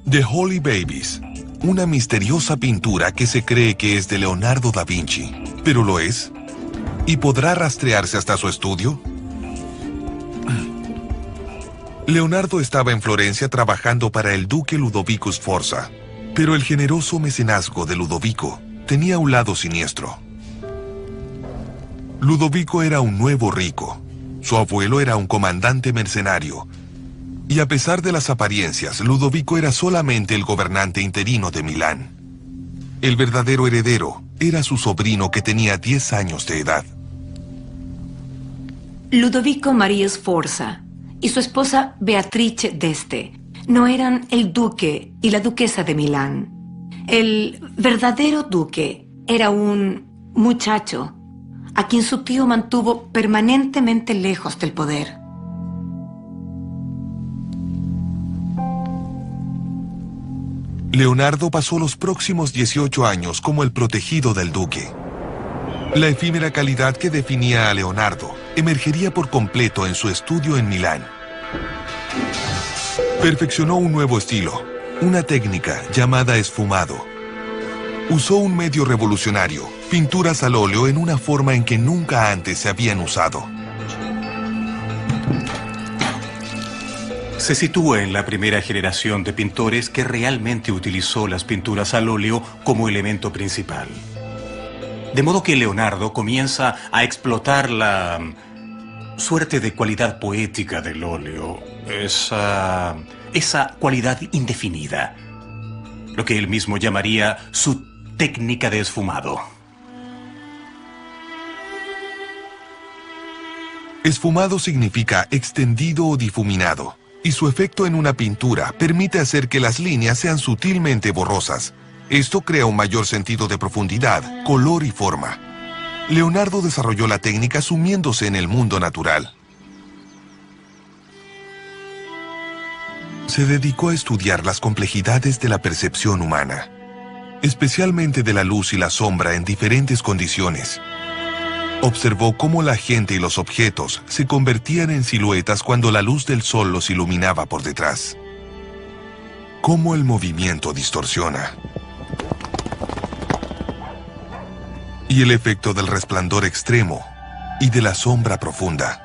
The Holy Babies, una misteriosa pintura que se cree que es de Leonardo da Vinci. ¿Pero lo es? ¿Y podrá rastrearse hasta su estudio? Leonardo estaba en Florencia trabajando para el duque Ludovico Sforza, pero el generoso mecenazgo de Ludovico tenía un lado siniestro. Ludovico era un nuevo rico. Su abuelo era un comandante mercenario. Y a pesar de las apariencias, Ludovico era solamente el gobernante interino de Milán. El verdadero heredero era su sobrino que tenía 10 años de edad. Ludovico María Sforza y su esposa Beatrice d'Este no eran el duque y la duquesa de Milán. El verdadero duque era un muchacho a quien su tío mantuvo permanentemente lejos del poder. Leonardo pasó los próximos 18 años como el protegido del duque. La efímera calidad que definía a Leonardo emergería por completo en su estudio en Milán. Perfeccionó un nuevo estilo, una técnica llamada esfumado. Usó un medio revolucionario, pinturas al óleo en una forma en que nunca antes se habían usado. Se sitúa en la primera generación de pintores que realmente utilizó las pinturas al óleo como elemento principal. De modo que Leonardo comienza a explotar la suerte de cualidad poética del óleo, esa cualidad indefinida, lo que él mismo llamaría su técnica de esfumado. Esfumado significa extendido o difuminado, y su efecto en una pintura permite hacer que las líneas sean sutilmente borrosas. Esto crea un mayor sentido de profundidad, color y forma. Leonardo desarrolló la técnica sumiéndose en el mundo natural. Se dedicó a estudiar las complejidades de la percepción humana, especialmente de la luz y la sombra en diferentes condiciones. Observó cómo la gente y los objetos se convertían en siluetas cuando la luz del sol los iluminaba por detrás. Cómo el movimiento distorsiona. Y el efecto del resplandor extremo y de la sombra profunda.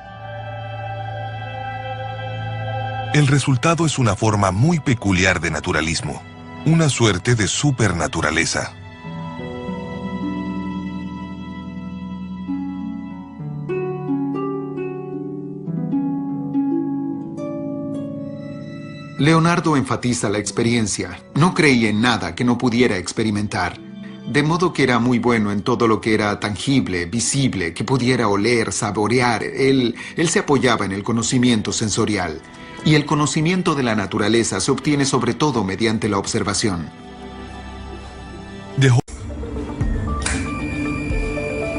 El resultado es una forma muy peculiar de naturalismo, una suerte de supernaturaleza. Leonardo enfatiza la experiencia. No creía en nada que no pudiera experimentar. De modo que era muy bueno en todo lo que era tangible, visible, que pudiera oler, saborear. Él se apoyaba en el conocimiento sensorial. Y el conocimiento de la naturaleza se obtiene sobre todo mediante la observación.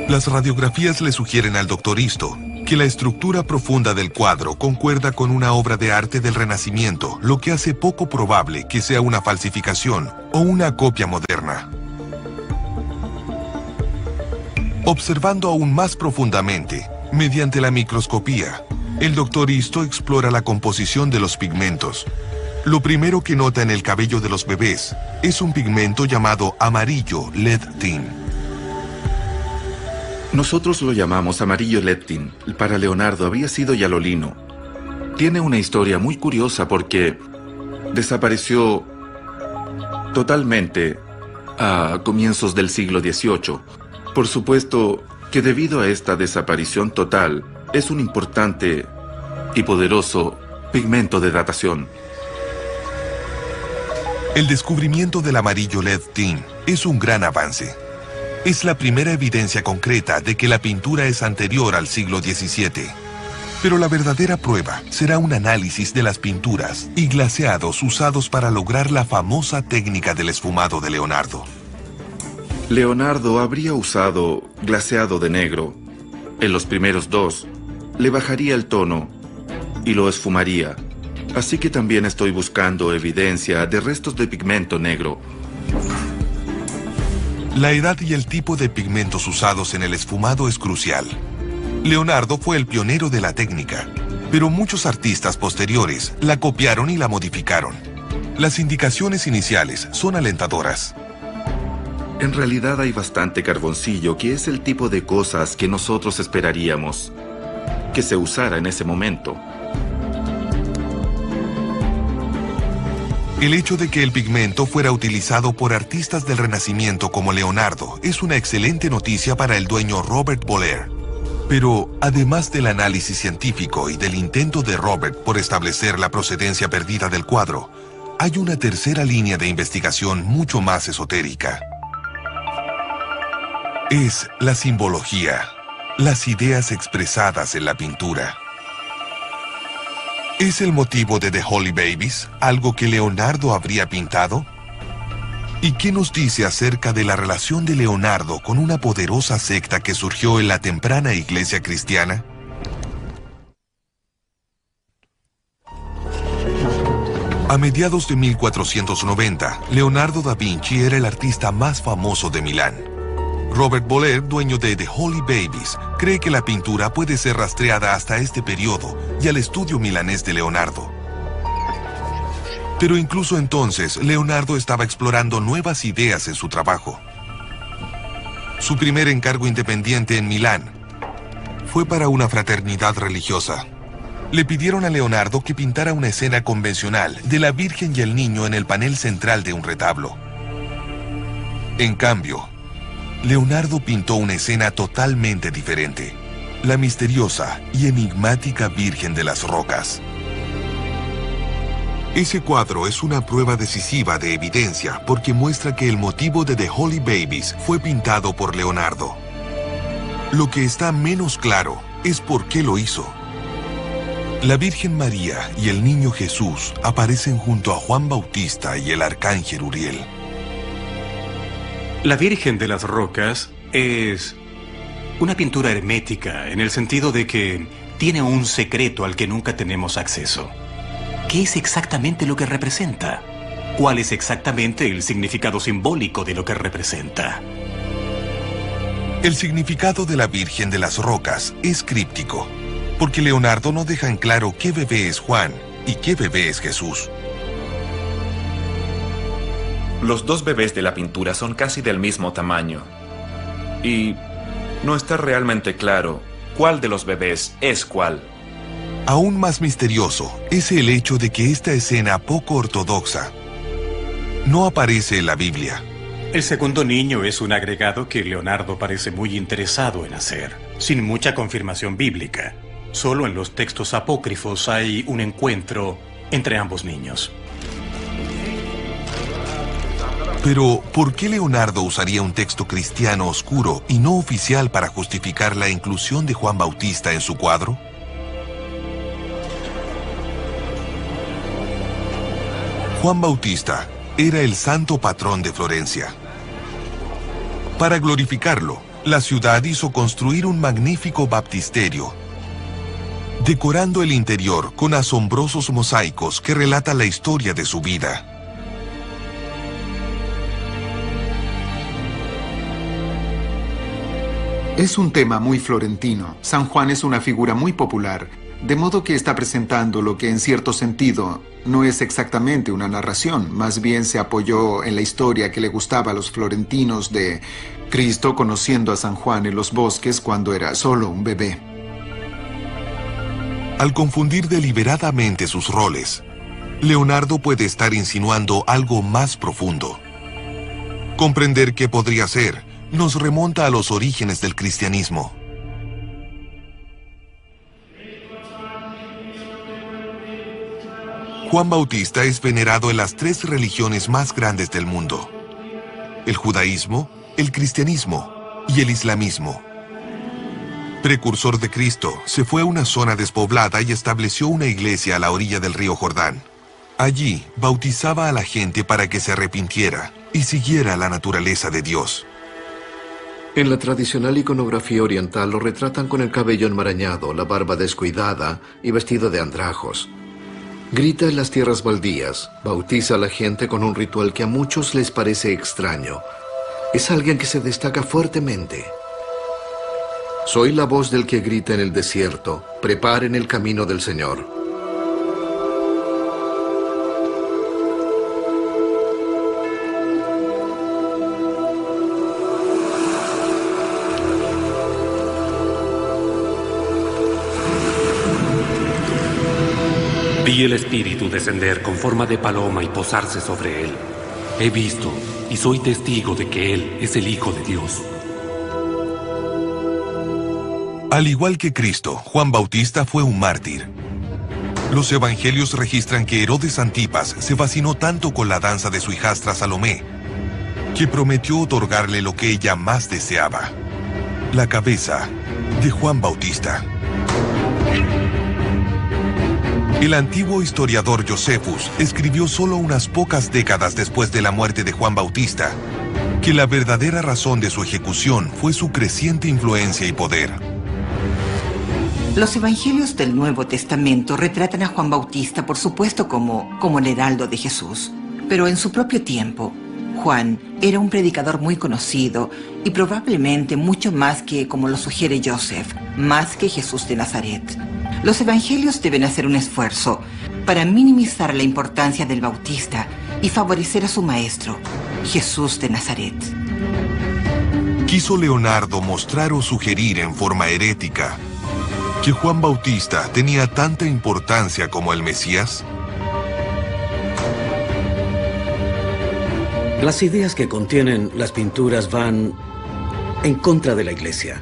Las radiografías le sugieren al Dr. Isto que la estructura profunda del cuadro concuerda con una obra de arte del Renacimiento, lo que hace poco probable que sea una falsificación o una copia moderna. Observando aún más profundamente, mediante la microscopía, el Dr. Isto explora la composición de los pigmentos. Lo primero que nota en el cabello de los bebés es un pigmento llamado amarillo leptin. Nosotros lo llamamos amarillo leptin. Para Leonardo había sido yalolino. Tiene una historia muy curiosa porque desapareció totalmente a comienzos del siglo XVIII. Por supuesto que debido a esta desaparición total, es un importante y poderoso pigmento de datación. El descubrimiento del amarillo leptin es un gran avance. Es la primera evidencia concreta de que la pintura es anterior al siglo XVII. Pero la verdadera prueba será un análisis de las pinturas y glaseados usados para lograr la famosa técnica del esfumado de Leonardo. Leonardo habría usado glaseado de negro. En los primeros dos, le bajaría el tono y lo esfumaría. Así que también estoy buscando evidencia de restos de pigmento negro. La edad y el tipo de pigmentos usados en el esfumado es crucial. Leonardo fue el pionero de la técnica, pero muchos artistas posteriores la copiaron y la modificaron. Las indicaciones iniciales son alentadoras. En realidad hay bastante carboncillo, que es el tipo de cosas que nosotros esperaríamos que se usara en ese momento. El hecho de que el pigmento fuera utilizado por artistas del Renacimiento como Leonardo es una excelente noticia para el dueño Robert Boller. Pero, además del análisis científico y del intento de Robert por establecer la procedencia perdida del cuadro, hay una tercera línea de investigación mucho más esotérica. Es la simbología, las ideas expresadas en la pintura. ¿Es el motivo de The Holy Babies algo que Leonardo habría pintado? ¿Y qué nos dice acerca de la relación de Leonardo con una poderosa secta que surgió en la temprana iglesia cristiana? A mediados de 1490, Leonardo da Vinci era el artista más famoso de Milán. Robert Boller, dueño de The Holy Babies, cree que la pintura puede ser rastreada hasta este periodo y al estudio milanés de Leonardo. Pero incluso entonces, Leonardo estaba explorando nuevas ideas en su trabajo. Su primer encargo independiente en Milán fue para una fraternidad religiosa. Le pidieron a Leonardo que pintara una escena convencional de la Virgen y el Niño en el panel central de un retablo. En cambio, Leonardo pintó una escena totalmente diferente: la misteriosa y enigmática Virgen de las Rocas. Ese cuadro es una prueba decisiva de evidencia porque muestra que el motivo de The Holy Babies fue pintado por Leonardo. Lo que está menos claro es por qué lo hizo. La Virgen María y el Niño Jesús aparecen junto a Juan Bautista y el Arcángel Uriel. La Virgen de las Rocas es una pintura hermética en el sentido de que tiene un secreto al que nunca tenemos acceso. ¿Qué es exactamente lo que representa? ¿Cuál es exactamente el significado simbólico de lo que representa? El significado de la Virgen de las Rocas es críptico, porque Leonardo no deja en claro qué bebé es Juan y qué bebé es Jesús. Los dos bebés de la pintura son casi del mismo tamaño. Y no está realmente claro cuál de los bebés es cuál. Aún más misterioso es el hecho de que esta escena poco ortodoxa no aparece en la Biblia. El segundo niño es un agregado que Leonardo parece muy interesado en hacer, sin mucha confirmación bíblica. Solo en los textos apócrifos hay un encuentro entre ambos niños. Pero, ¿por qué Leonardo usaría un texto cristiano oscuro y no oficial para justificar la inclusión de Juan Bautista en su cuadro? Juan Bautista era el santo patrón de Florencia. Para glorificarlo, la ciudad hizo construir un magnífico baptisterio, decorando el interior con asombrosos mosaicos que relatan la historia de su vida. Es un tema muy florentino. San Juan es una figura muy popular, de modo que está presentando lo que en cierto sentido no es exactamente una narración, más bien se apoyó en la historia que le gustaba a los florentinos de Cristo conociendo a San Juan en los bosques cuando era solo un bebé. Al confundir deliberadamente sus roles, Leonardo puede estar insinuando algo más profundo. Comprender qué podría ser nos remonta a los orígenes del cristianismo. Juan Bautista es venerado en las tres religiones más grandes del mundo: el judaísmo, el cristianismo y el islamismo. Precursor de Cristo, se fue a una zona despoblada y estableció una iglesia a la orilla del río Jordán. Allí bautizaba a la gente para que se arrepintiera y siguiera la naturaleza de Dios. En la tradicional iconografía oriental lo retratan con el cabello enmarañado, la barba descuidada y vestido de andrajos. Grita en las tierras baldías, bautiza a la gente con un ritual que a muchos les parece extraño. Es alguien que se destaca fuertemente. Soy la voz del que grita en el desierto, preparen el camino del Señor. Vi el Espíritu descender con forma de paloma y posarse sobre él. He visto y soy testigo de que él es el Hijo de Dios. Al igual que Cristo, Juan Bautista fue un mártir. Los evangelios registran que Herodes Antipas se fascinó tanto con la danza de su hijastra Salomé, que prometió otorgarle lo que ella más deseaba: la cabeza de Juan Bautista. El antiguo historiador Josephus escribió solo unas pocas décadas después de la muerte de Juan Bautista que la verdadera razón de su ejecución fue su creciente influencia y poder. Los evangelios del Nuevo Testamento retratan a Juan Bautista, por supuesto, como el heraldo de Jesús. Pero en su propio tiempo, Juan era un predicador muy conocido y probablemente mucho más que, como lo sugiere Joseph, más que Jesús de Nazaret. Los evangelios deben hacer un esfuerzo para minimizar la importancia del Bautista y favorecer a su maestro, Jesús de Nazaret. ¿Quiso Leonardo mostrar o sugerir en forma herética que Juan Bautista tenía tanta importancia como el Mesías? Las ideas que contienen las pinturas van en contra de la Iglesia.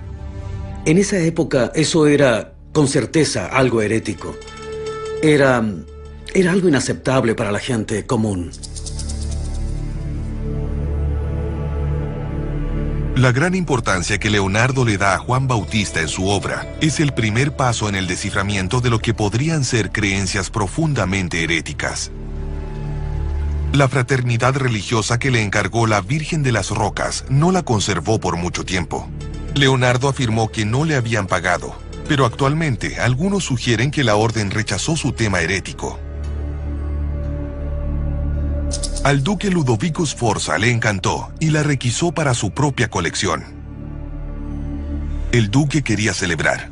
En esa época eso era, con certeza, algo herético. Era algo inaceptable para la gente común. La gran importancia que Leonardo le da a Juan Bautista en su obra es el primer paso en el desciframiento de lo que podrían ser creencias profundamente heréticas. La fraternidad religiosa que le encargó la Virgen de las Rocas no la conservó por mucho tiempo. Leonardo afirmó que no le habían pagado, pero actualmente algunos sugieren que la orden rechazó su tema herético. Al duque Ludovico Sforza le encantó y la requisó para su propia colección. El duque quería celebrar.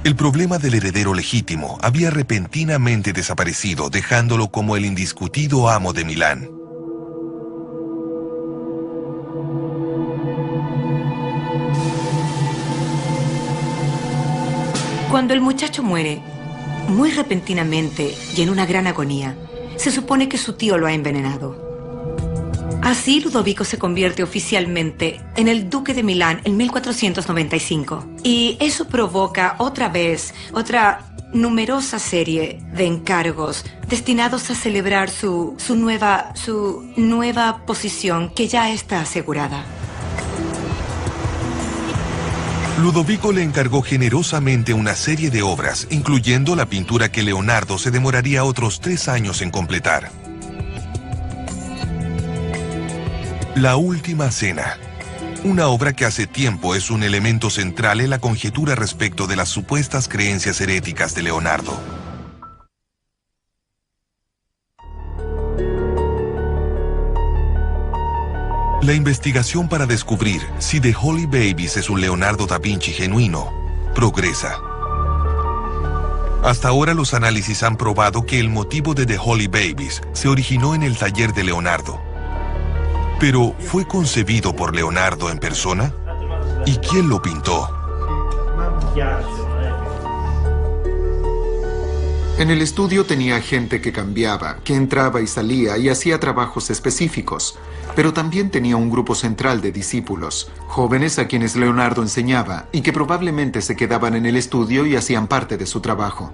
El problema del heredero legítimo había repentinamente desaparecido, dejándolo como el indiscutido amo de Milán. Cuando el muchacho muere, muy repentinamente y en una gran agonía, se supone que su tío lo ha envenenado. Así, Ludovico se convierte oficialmente en el duque de Milán en 1495. Y eso provoca otra numerosa serie de encargos destinados a celebrar su nueva posición que ya está asegurada. Ludovico le encargó generosamente una serie de obras, incluyendo la pintura que Leonardo se demoraría otros 3 años en completar. La Última Cena, una obra que hace tiempo es un elemento central en la conjetura respecto de las supuestas creencias heréticas de Leonardo. La investigación para descubrir si The Holy Babies es un Leonardo da Vinci genuino progresa. Hasta ahora los análisis han probado que el motivo de The Holy Babies se originó en el taller de Leonardo. Pero, ¿fue concebido por Leonardo en persona? ¿Y quién lo pintó? En el estudio tenía gente que cambiaba, que entraba y salía y hacía trabajos específicos, pero también tenía un grupo central de discípulos, jóvenes a quienes Leonardo enseñaba y que probablemente se quedaban en el estudio y hacían parte de su trabajo.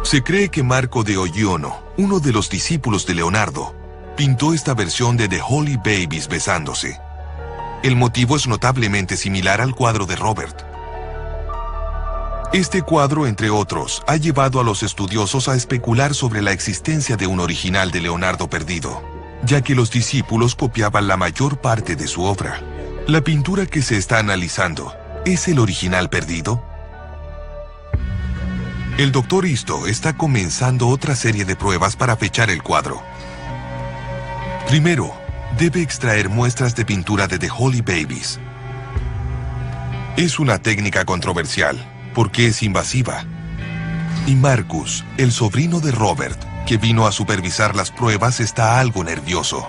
Se cree que Marco de Ogliono, uno de los discípulos de Leonardo, pintó esta versión de The Holy Babies besándose. El motivo es notablemente similar al cuadro de Robert. Este cuadro, entre otros, ha llevado a los estudiosos a especular sobre la existencia de un original de Leonardo perdido, ya que los discípulos copiaban la mayor parte de su obra. La pintura que se está analizando, ¿es el original perdido? El Dr. Isto está comenzando otra serie de pruebas para fechar el cuadro. Primero, debe extraer muestras de pintura de The Holy Babies. Es una técnica controversial, porque es invasiva. Y Marcus, el sobrino de Robert, que vino a supervisar las pruebas, está algo nervioso.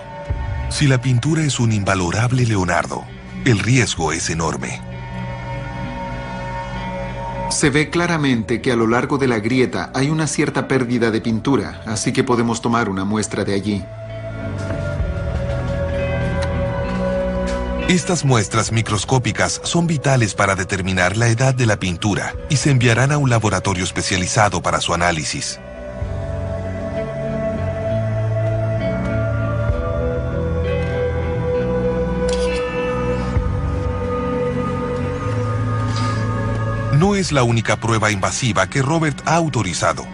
Si la pintura es un invalorable Leonardo, el riesgo es enorme. Se ve claramente que a lo largo de la grieta hay una cierta pérdida de pintura, así que podemos tomar una muestra de allí. Estas muestras microscópicas son vitales para determinar la edad de la pintura y se enviarán a un laboratorio especializado para su análisis. No es la única prueba invasiva que Robert ha autorizado.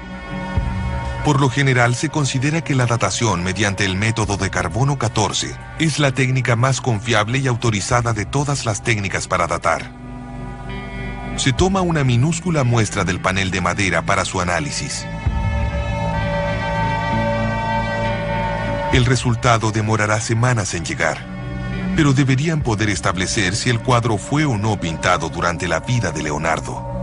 Por lo general, se considera que la datación mediante el método de carbono 14 es la técnica más confiable y autorizada de todas las técnicas para datar. se toma una minúscula muestra del panel de madera para su análisis. El resultado demorará semanas en llegar, pero deberían poder establecer si el cuadro fue o no pintado durante la vida de Leonardo.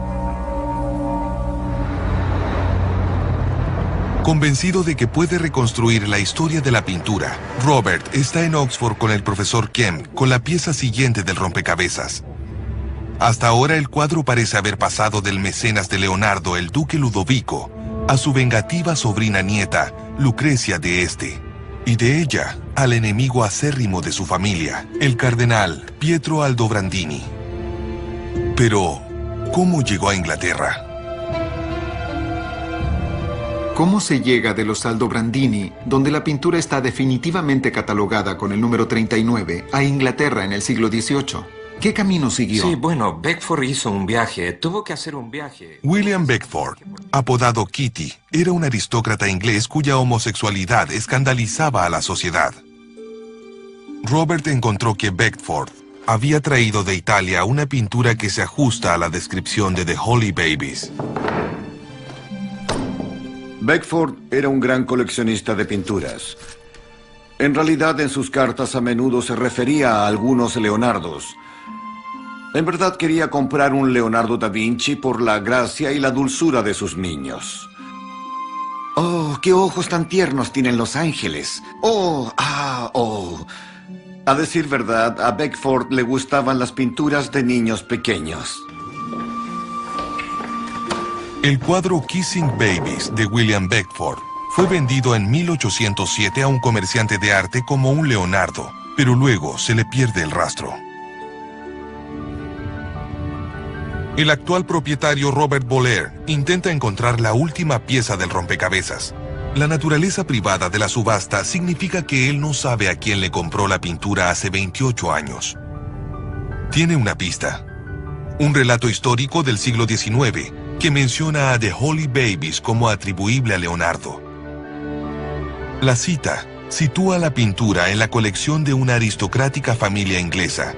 Convencido de que puede reconstruir la historia de la pintura, Robert está en Oxford con el profesor Kemp con la pieza siguiente del rompecabezas. Hasta ahora el cuadro parece haber pasado del mecenas de Leonardo, el duque Ludovico, a su vengativa sobrina nieta, Lucrecia de este, y de ella al enemigo acérrimo de su familia, el cardenal Pietro Aldobrandini. Pero, ¿cómo llegó a Inglaterra? ¿Cómo se llega de los Aldobrandini, donde la pintura está definitivamente catalogada con el número 39, a Inglaterra en el siglo XVIII? ¿Qué camino siguió? Sí, bueno, Beckford hizo un viaje. Tuvo que hacer un viaje. William Beckford, apodado Kitty, era un aristócrata inglés cuya homosexualidad escandalizaba a la sociedad. Robert encontró que Beckford había traído de Italia una pintura que se ajusta a la descripción de The Holy Babies. Beckford era un gran coleccionista de pinturas. En realidad, en sus cartas a menudo se refería a algunos Leonardos. En verdad quería comprar un Leonardo da Vinci por la gracia y la dulzura de sus niños. ¡Oh, qué ojos tan tiernos tienen los ángeles! ¡Oh! A decir verdad, a Beckford le gustaban las pinturas de niños pequeños. El cuadro Kissing Babies de William Beckford fue vendido en 1807 a un comerciante de arte como un Leonardo, pero luego se le pierde el rastro. El actual propietario Robert Boller intenta encontrar la última pieza del rompecabezas. La naturaleza privada de la subasta significa que él no sabe a quién le compró la pintura hace 28 años. Tiene una pista. Un relato histórico del siglo XIX que menciona a The Holy Babies como atribuible a Leonardo. La cita sitúa la pintura en la colección de una aristocrática familia inglesa,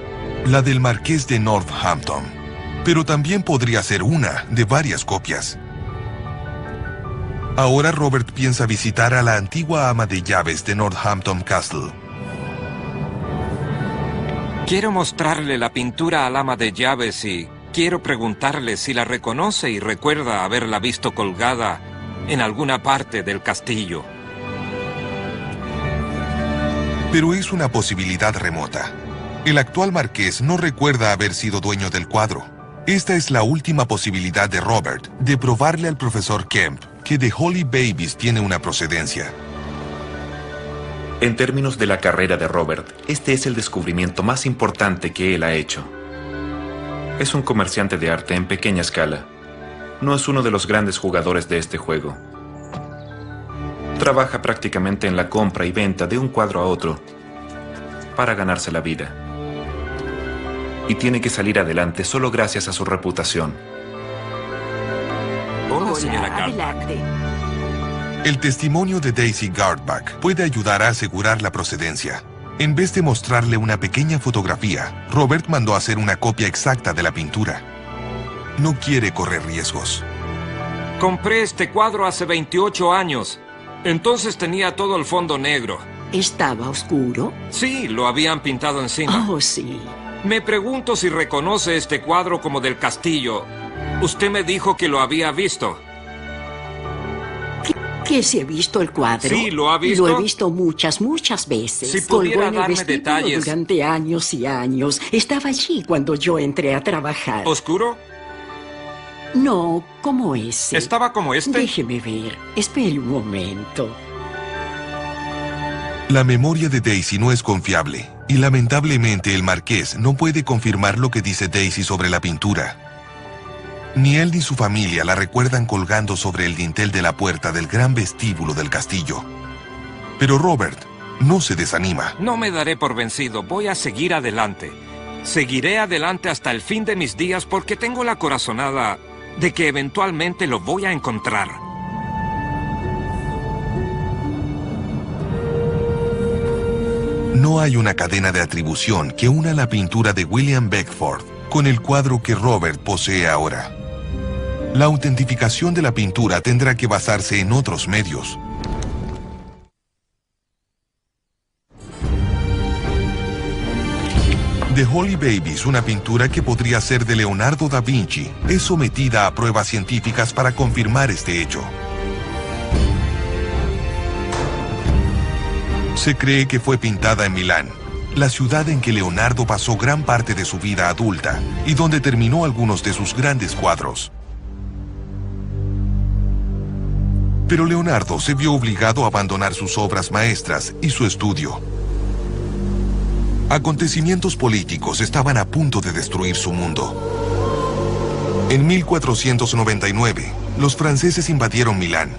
la del marqués de Northampton, pero también podría ser una de varias copias. Ahora Robert piensa visitar a la antigua ama de llaves de Northampton Castle. Quiero mostrarle la pintura al ama de llaves y quiero preguntarle si la reconoce y recuerda haberla visto colgada en alguna parte del castillo. Pero es una posibilidad remota. El actual marqués no recuerda haber sido dueño del cuadro. Esta es la última posibilidad de Robert de probarle al profesor Kemp que The Holy Babies tiene una procedencia. En términos de la carrera de Robert, este es el descubrimiento más importante que él ha hecho. Es un comerciante de arte en pequeña escala. No es uno de los grandes jugadores de este juego. Trabaja prácticamente en la compra y venta de un cuadro a otro para ganarse la vida. Y tiene que salir adelante solo gracias a su reputación. Hola, señora Gardback. El testimonio de Daisy Gardback puede ayudar a asegurar la procedencia. En vez de mostrarle una pequeña fotografía, Robert mandó a hacer una copia exacta de la pintura. No quiere correr riesgos. Compré este cuadro hace 28 años. Entonces tenía todo el fondo negro. ¿Estaba oscuro? Sí, lo habían pintado encima. Oh, sí. Me pregunto si reconoce este cuadro como del castillo. Usted me dijo que lo había visto. ¿Que si he visto el cuadro? Sí, ¿lo ha visto? Lo he visto muchas veces. Si pudiera Colgó en el darme vestíbulo detalles. durante años y años. Estaba allí cuando yo entré a trabajar. ¿Oscuro? No, como ese. ¿Estaba como este? Déjeme ver. Espere un momento. La memoria de Daisy no es confiable, y lamentablemente el marqués no puede confirmar lo que dice Daisy sobre la pintura. Ni él ni su familia la recuerdan colgando sobre el dintel de la puerta del gran vestíbulo del castillo. Pero Robert no se desanima. No me daré por vencido, voy a seguir adelante. Seguiré adelante hasta el fin de mis días porque tengo la corazonada de que eventualmente lo voy a encontrar. No hay una cadena de atribución que una la pintura de William Beckford con el cuadro que Robert posee ahora. La autentificación de la pintura tendrá que basarse en otros medios. The Holy Babies, una pintura que podría ser de Leonardo da Vinci, es sometida a pruebas científicas para confirmar este hecho. Se cree que fue pintada en Milán, la ciudad en que Leonardo pasó gran parte de su vida adulta y donde terminó algunos de sus grandes cuadros. Pero Leonardo se vio obligado a abandonar sus obras maestras y su estudio. Acontecimientos políticos estaban a punto de destruir su mundo. En 1499, los franceses invadieron Milán.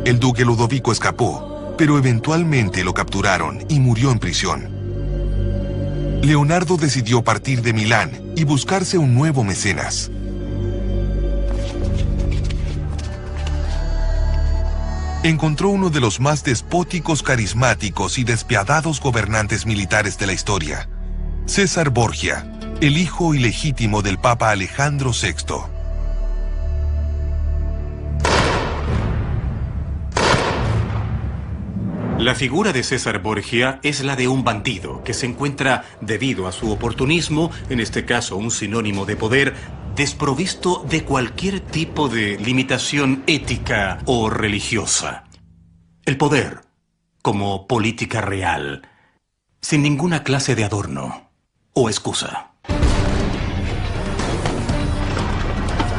El duque Ludovico escapó, pero eventualmente lo capturaron y murió en prisión. Leonardo decidió partir de Milán y buscarse un nuevo mecenas. Encontró uno de los más despóticos, carismáticos y despiadados gobernantes militares de la historia, César Borgia, el hijo ilegítimo del Papa Alejandro VI. La figura de César Borgia es la de un bandido que se encuentra, debido a su oportunismo, en este caso un sinónimo de poder, desprovisto de cualquier tipo de limitación ética o religiosa. El poder, como política real, sin ninguna clase de adorno o excusa.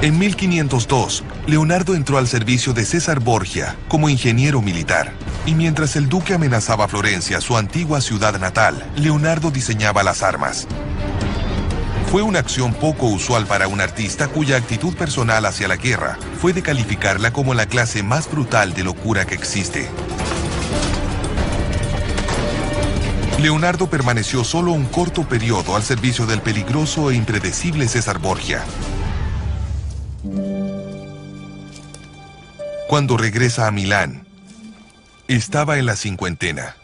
En 1502, Leonardo entró al servicio de César Borgia como ingeniero militar. Y mientras el duque amenazaba Florencia, su antigua ciudad natal, Leonardo diseñaba las armas. Fue una acción poco usual para un artista cuya actitud personal hacia la guerra fue de calificarla como la clase más brutal de locura que existe. Leonardo permaneció solo un corto periodo al servicio del peligroso e impredecible César Borgia. Cuando regresa a Milán, estaba en la cincuentena.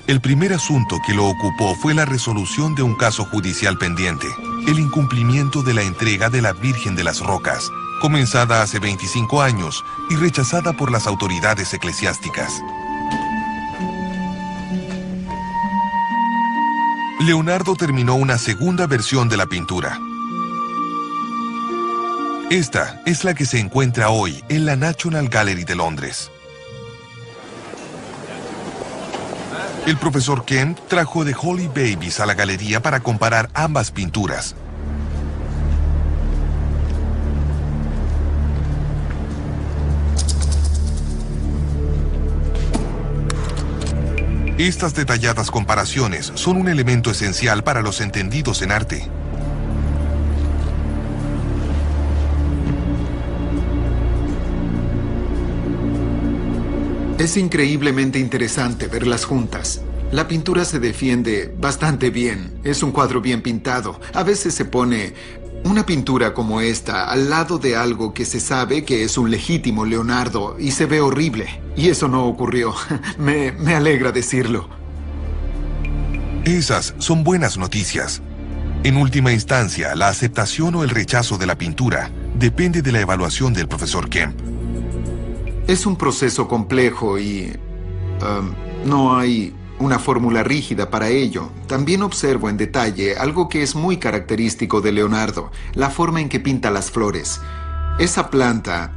El primer asunto que lo ocupó fue la resolución de un caso judicial pendiente, el incumplimiento de la entrega de la Virgen de las Rocas, comenzada hace 25 años y rechazada por las autoridades eclesiásticas. Leonardo terminó una segunda versión de la pintura. Esta es la que se encuentra hoy en la National Gallery de Londres. El profesor Kemp trajo The Holy Babies a la galería para comparar ambas pinturas. Estas detalladas comparaciones son un elemento esencial para los entendidos en arte. Es increíblemente interesante verlas juntas. La pintura se defiende bastante bien. Es un cuadro bien pintado. A veces se pone una pintura como esta al lado de algo que se sabe que es un legítimo Leonardo y se ve horrible. Y eso no ocurrió. Me alegra decirlo. Esas son buenas noticias. En última instancia, la aceptación o el rechazo de la pintura depende de la evaluación del profesor Kemp. Es un proceso complejo y no hay una fórmula rígida para ello. También observo en detalle algo que es muy característico de Leonardo, la forma en que pinta las flores. Esa planta,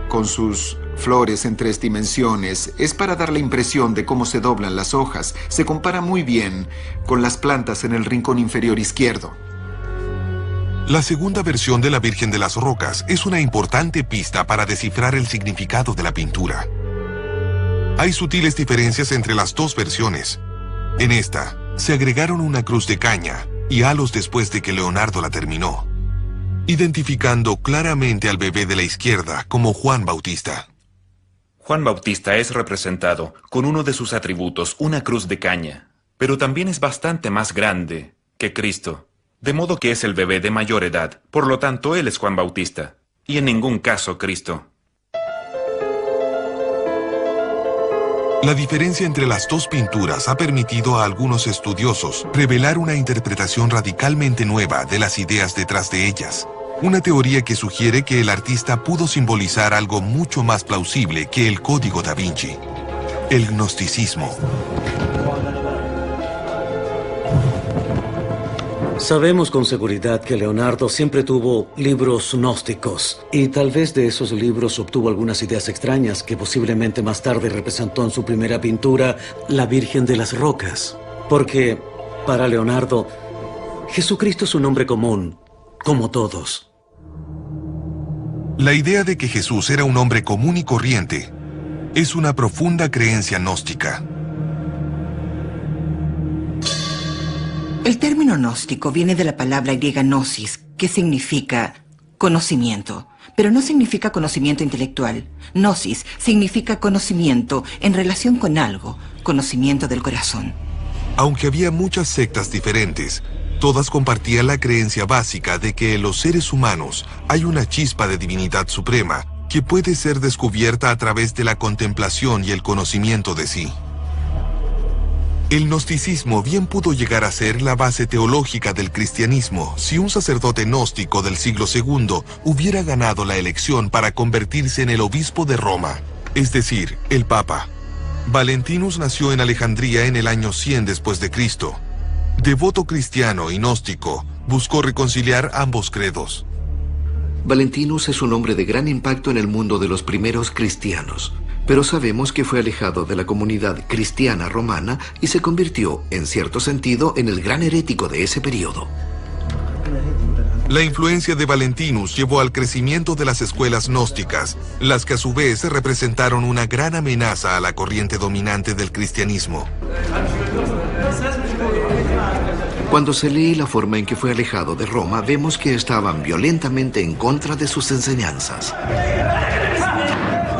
con sus flores en 3 dimensiones, es para dar la impresión de cómo se doblan las hojas. Se compara muy bien con las plantas en el rincón inferior izquierdo. La segunda versión de la Virgen de las Rocas es una importante pista para descifrar el significado de la pintura. Hay sutiles diferencias entre las dos versiones. En esta, se agregaron una cruz de caña y halos después de que Leonardo la terminó, identificando claramente al bebé de la izquierda como Juan Bautista. Juan Bautista es representado con uno de sus atributos, una cruz de caña, pero también es bastante más grande que Cristo. De modo que es el bebé de mayor edad, por lo tanto él es Juan Bautista, y en ningún caso Cristo. La diferencia entre las dos pinturas ha permitido a algunos estudiosos revelar una interpretación radicalmente nueva de las ideas detrás de ellas. Una teoría que sugiere que el artista pudo simbolizar algo mucho más plausible que el Código da Vinci: el gnosticismo. Sabemos con seguridad que Leonardo siempre tuvo libros gnósticos, y tal vez de esos libros obtuvo algunas ideas extrañas que posiblemente más tarde representó en su primera pintura, la Virgen de las Rocas. Porque, para Leonardo, Jesucristo es un hombre común, como todos. La idea de que Jesús era un hombre común y corriente es una profunda creencia gnóstica. El término gnóstico viene de la palabra griega gnosis, que significa conocimiento, pero no significa conocimiento intelectual. Gnosis significa conocimiento en relación con algo, conocimiento del corazón. Aunque había muchas sectas diferentes, todas compartían la creencia básica de que en los seres humanos hay una chispa de divinidad suprema que puede ser descubierta a través de la contemplación y el conocimiento de sí. El gnosticismo bien pudo llegar a ser la base teológica del cristianismo si un sacerdote gnóstico del siglo II hubiera ganado la elección para convertirse en el obispo de Roma, es decir, el Papa. Valentinus nació en Alejandría en el año 100 después de Cristo. Devoto cristiano y gnóstico, buscó reconciliar ambos credos. Valentinus es un hombre de gran impacto en el mundo de los primeros cristianos, pero sabemos que fue alejado de la comunidad cristiana romana y se convirtió, en cierto sentido, en el gran herético de ese periodo. La influencia de Valentinus llevó al crecimiento de las escuelas gnósticas, las que a su vez representaron una gran amenaza a la corriente dominante del cristianismo. Cuando se lee la forma en que fue alejado de Roma, vemos que estaban violentamente en contra de sus enseñanzas.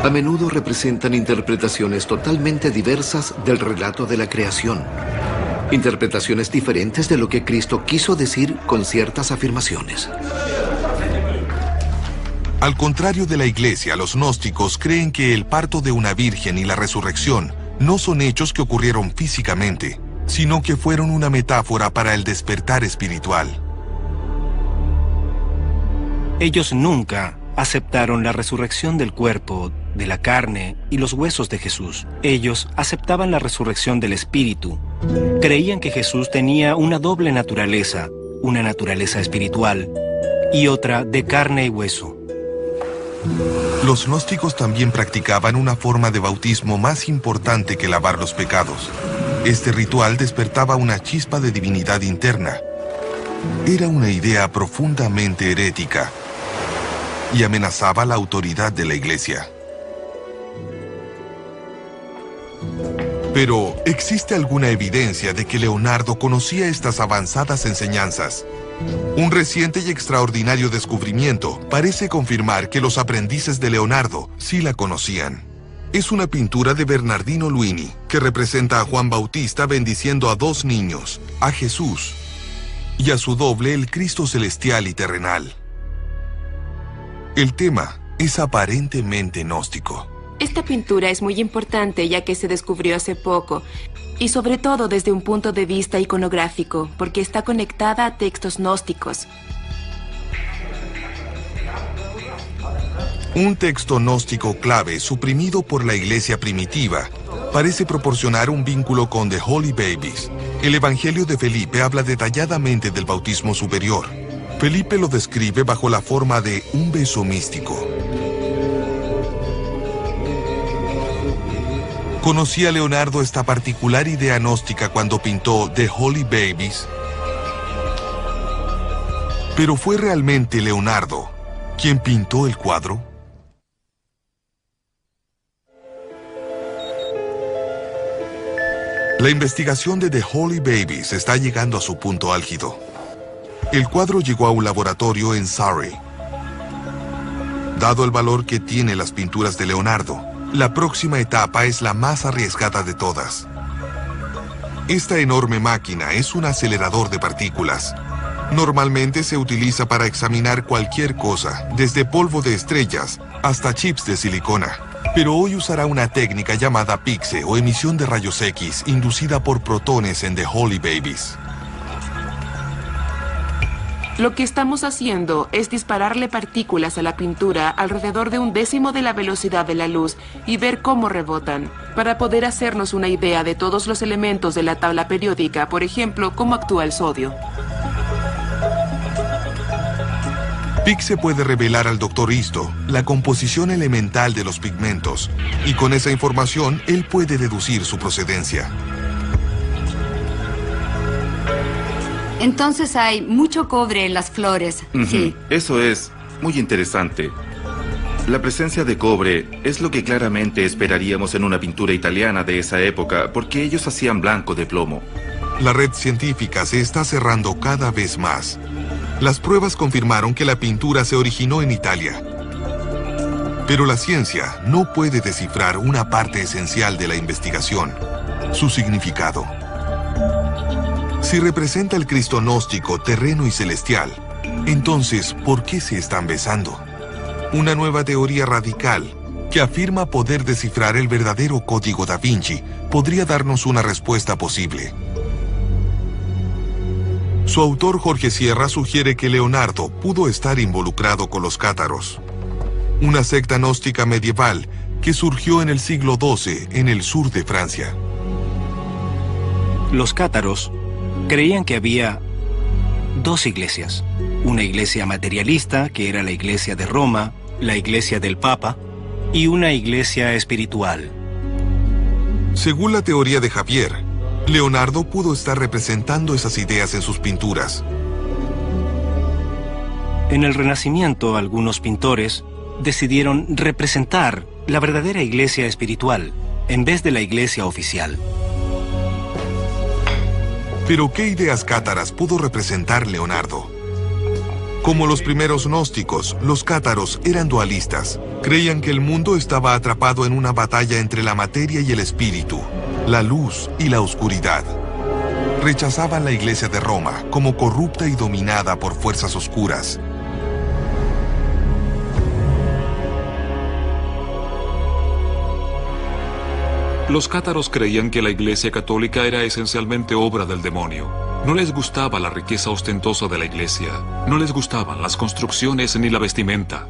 A menudo representan interpretaciones totalmente diversas del relato de la creación. Interpretaciones diferentes de lo que Cristo quiso decir con ciertas afirmaciones. Al contrario de la Iglesia, los gnósticos creen que el parto de una virgen y la resurrección no son hechos que ocurrieron físicamente, sino que fueron una metáfora para el despertar espiritual. Ellos nunca aceptaron la resurrección del cuerpo, de la carne y los huesos de Jesús. Ellos aceptaban la resurrección del espíritu. Creían que Jesús tenía una doble naturaleza, una naturaleza espiritual y otra de carne y hueso. Los gnósticos también practicaban una forma de bautismo más importante que lavar los pecados. Este ritual despertaba una chispa de divinidad interna. Era una idea profundamente herética y amenazaba la autoridad de la Iglesia. Pero, ¿existe alguna evidencia de que Leonardo conocía estas avanzadas enseñanzas? Un reciente y extraordinario descubrimiento parece confirmar que los aprendices de Leonardo sí la conocían. Es una pintura de Bernardino Luini, que representa a Juan Bautista bendiciendo a dos niños, a Jesús y a su doble, el Cristo celestial y terrenal. El tema es aparentemente gnóstico. Esta pintura es muy importante ya que se descubrió hace poco, y sobre todo desde un punto de vista iconográfico, porque está conectada a textos gnósticos. Un texto gnóstico clave suprimido por la Iglesia primitiva parece proporcionar un vínculo con The Holy Babies. El Evangelio de Felipe habla detalladamente del bautismo superior. Felipe lo describe bajo la forma de un beso místico. ¿Conocía Leonardo esta particular idea gnóstica cuando pintó The Holy Babies? ¿Pero fue realmente Leonardo quien pintó el cuadro? La investigación de The Holy Babies está llegando a su punto álgido. El cuadro llegó a un laboratorio en Surrey. Dado el valor que tienen las pinturas de Leonardo, la próxima etapa es la más arriesgada de todas. Esta enorme máquina es un acelerador de partículas. Normalmente se utiliza para examinar cualquier cosa, desde polvo de estrellas hasta chips de silicona. Pero hoy usará una técnica llamada PIXE o emisión de rayos X inducida por protones en The Holy Babies. Lo que estamos haciendo es dispararle partículas a la pintura alrededor de 1/10 de la velocidad de la luz y ver cómo rebotan, para poder hacernos una idea de todos los elementos de la tabla periódica, por ejemplo, cómo actúa el sodio. PIXE puede revelar al Dr. Isto la composición elemental de los pigmentos, y con esa información él puede deducir su procedencia. Entonces hay mucho cobre en las flores. Sí. Eso es muy interesante. La presencia de cobre es lo que claramente esperaríamos en una pintura italiana de esa época, porque ellos hacían blanco de plomo. La red científica se está cerrando cada vez más. Las pruebas confirmaron que la pintura se originó en Italia. Pero la ciencia no puede descifrar una parte esencial de la investigación: su significado. Si representa el Cristo gnóstico terreno y celestial, entonces, ¿por qué se están besando? Una nueva teoría radical que afirma poder descifrar el verdadero código da Vinci podría darnos una respuesta posible. Su autor Jorge Sierra sugiere que Leonardo pudo estar involucrado con los cátaros, una secta gnóstica medieval que surgió en el siglo XII en el sur de Francia. Los cátaros creían que había dos iglesias. Una iglesia materialista, que era la iglesia de Roma, la iglesia del Papa, y una iglesia espiritual. Según la teoría de Javier, Leonardo pudo estar representando esas ideas en sus pinturas. En el Renacimiento, algunos pintores decidieron representar la verdadera iglesia espiritual en vez de la iglesia oficial. Pero ¿qué ideas cátaras pudo representar Leonardo? Como los primeros gnósticos, los cátaros eran dualistas. Creían que el mundo estaba atrapado en una batalla entre la materia y el espíritu, la luz y la oscuridad. Rechazaban la iglesia de Roma como corrupta y dominada por fuerzas oscuras. Los cátaros creían que la Iglesia Católica era esencialmente obra del demonio. No les gustaba la riqueza ostentosa de la Iglesia. No les gustaban las construcciones ni la vestimenta.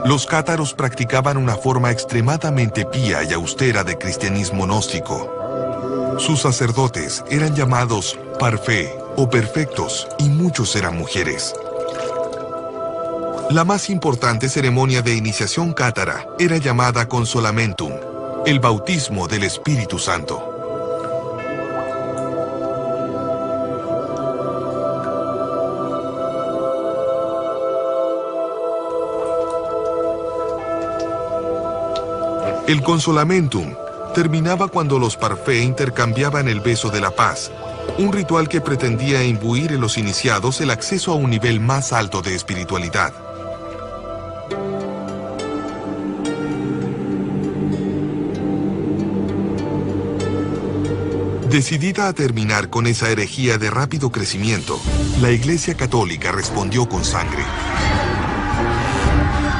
Los cátaros practicaban una forma extremadamente pía y austera de cristianismo gnóstico. Sus sacerdotes eran llamados parfait o perfectos, y muchos eran mujeres. La más importante ceremonia de iniciación cátara era llamada consolamentum, el bautismo del Espíritu Santo. El consolamentum terminaba cuando los parfait intercambiaban el beso de la paz, un ritual que pretendía imbuir en los iniciados el acceso a un nivel más alto de espiritualidad. Decidida a terminar con esa herejía de rápido crecimiento, la Iglesia Católica respondió con sangre.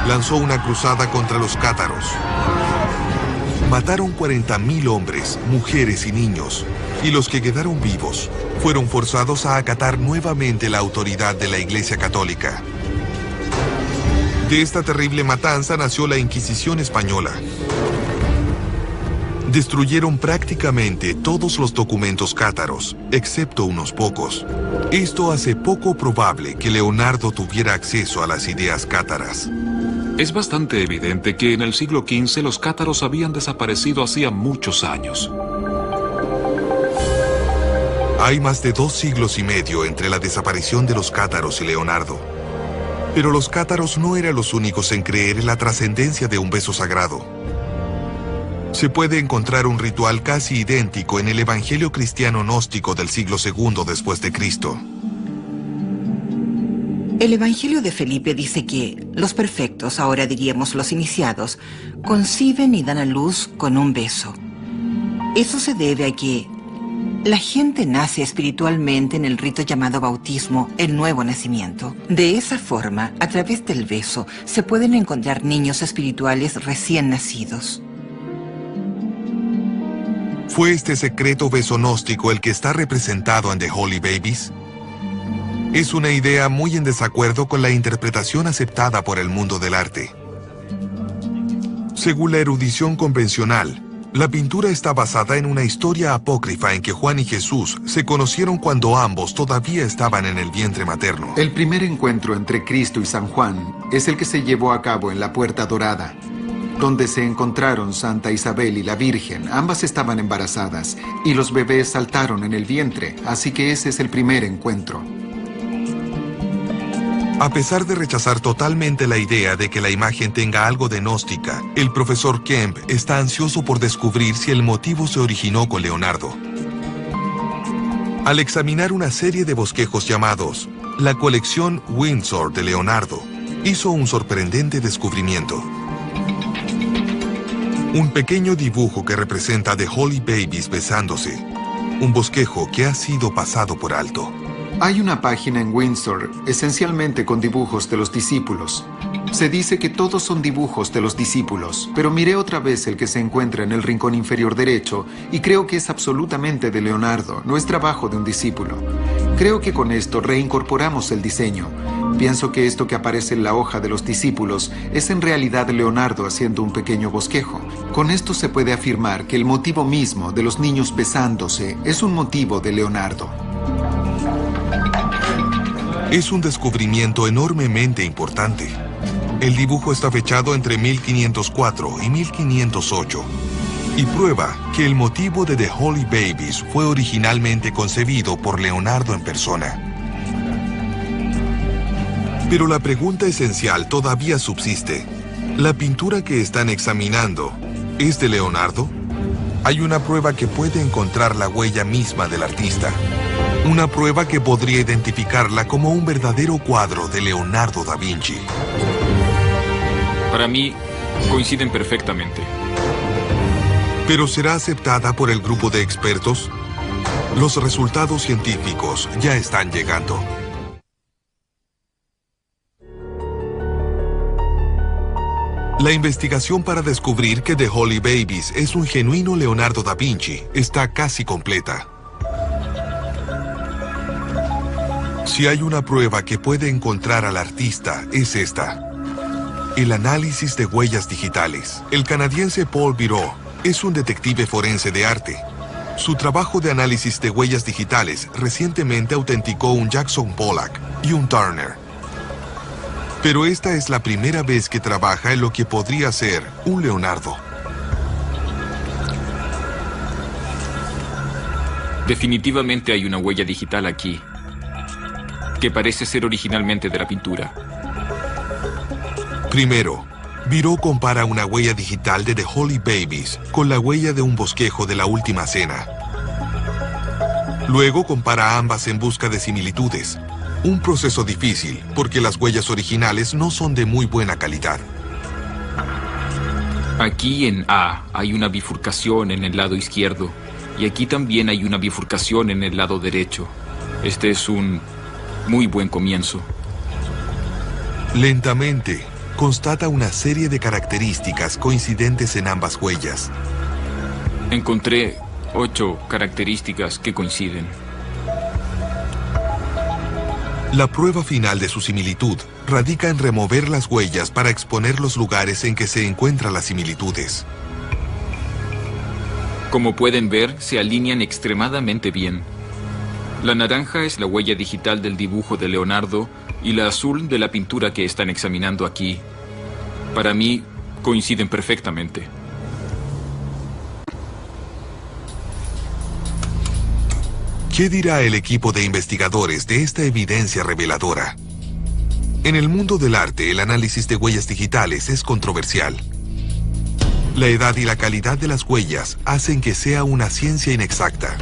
Lanzó una cruzada contra los cátaros. Mataron 40.000 hombres, mujeres y niños, y los que quedaron vivos fueron forzados a acatar nuevamente la autoridad de la Iglesia Católica. De esta terrible matanza nació la Inquisición española. Destruyeron prácticamente todos los documentos cátaros, excepto unos pocos. Esto hace poco probable que Leonardo tuviera acceso a las ideas cátaras. Es bastante evidente que en el siglo XV los cátaros habían desaparecido hacía muchos años. Hay más de 2 siglos y medio entre la desaparición de los cátaros y Leonardo. Pero los cátaros no eran los únicos en creer en la trascendencia de un beso sagrado. Se puede encontrar un ritual casi idéntico en el Evangelio cristiano gnóstico del siglo II después de Cristo. El Evangelio de Felipe dice que los perfectos, ahora diríamos los iniciados, conciben y dan a luz con un beso. Eso se debe a que La gente nace espiritualmente en el rito llamado bautismo, el nuevo nacimiento. De esa forma, a través del beso, se pueden encontrar niños espirituales recién nacidos. ¿Fue este secreto beso gnóstico el que está representado en The Holy Babies? Es una idea muy en desacuerdo con la interpretación aceptada por el mundo del arte. Según la erudición convencional, la pintura está basada en una historia apócrifa en que Juan y Jesús se conocieron cuando ambos todavía estaban en el vientre materno. El primer encuentro entre Cristo y San Juan es el que se llevó a cabo en la Puerta Dorada, donde se encontraron Santa Isabel y la Virgen. Ambas estaban embarazadas y los bebés saltaron en el vientre, así que ese es el primer encuentro. A pesar de rechazar totalmente la idea de que la imagen tenga algo de gnóstica, el profesor Kemp está ansioso por descubrir si el motivo se originó con Leonardo. Al examinar una serie de bosquejos llamados la colección Windsor de Leonardo, hizo un sorprendente descubrimiento. Un pequeño dibujo que representa a The Holy Babies besándose, un bosquejo que ha sido pasado por alto. Hay una página en Windsor, esencialmente con dibujos de los discípulos. Se dice que todos son dibujos de los discípulos, pero miré otra vez el que se encuentra en el rincón inferior derecho y creo que es absolutamente de Leonardo, no es trabajo de un discípulo. Creo que con esto reincorporamos el diseño. Pienso que esto que aparece en la hoja de los discípulos es en realidad Leonardo haciendo un pequeño bosquejo. Con esto se puede afirmar que el motivo mismo de los niños besándose es un motivo de Leonardo. Es un descubrimiento enormemente importante. El dibujo está fechado entre 1504 y 1508 y prueba que el motivo de The Holy Babies fue originalmente concebido por Leonardo en persona. Pero la pregunta esencial todavía subsiste. ¿La pintura que están examinando es de Leonardo? Hay una prueba que puede encontrar la huella misma del artista. Una prueba que podría identificarla como un verdadero cuadro de Leonardo da Vinci. Para mí, coinciden perfectamente. ¿Pero será aceptada por el grupo de expertos? Los resultados científicos ya están llegando. La investigación para descubrir que The Holy Babies es un genuino Leonardo da Vinci está casi completa. Si hay una prueba que puede encontrar al artista, es esta: el análisis de huellas digitales. El canadiense Paul Biro es un detective forense de arte. Su trabajo de análisis de huellas digitales recientemente autenticó un Jackson Pollock y un Turner. Pero esta es la primera vez que trabaja en lo que podría ser un Leonardo. Definitivamente hay una huella digital aquí, que parece ser originalmente de la pintura. Primero, Biro compara una huella digital de The Holy Babies con la huella de un bosquejo de la Última Cena. Luego compara ambas en busca de similitudes. Un proceso difícil, porque las huellas originales no son de muy buena calidad. Aquí en A hay una bifurcación en el lado izquierdo, y aquí también hay una bifurcación en el lado derecho. Este es un muy buen comienzo. Lentamente, constata una serie de características coincidentes en ambas huellas. Encontré 8 características que coinciden. La prueba final de su similitud radica en remover las huellas para exponer los lugares en que se encuentran las similitudes. Como pueden ver, se alinean extremadamente bien. La naranja es la huella digital del dibujo de Leonardo y la azul de la pintura que están examinando aquí. Para mí, coinciden perfectamente. ¿Qué dirá el equipo de investigadores de esta evidencia reveladora? En el mundo del arte, el análisis de huellas digitales es controversial. La edad y la calidad de las huellas hacen que sea una ciencia inexacta.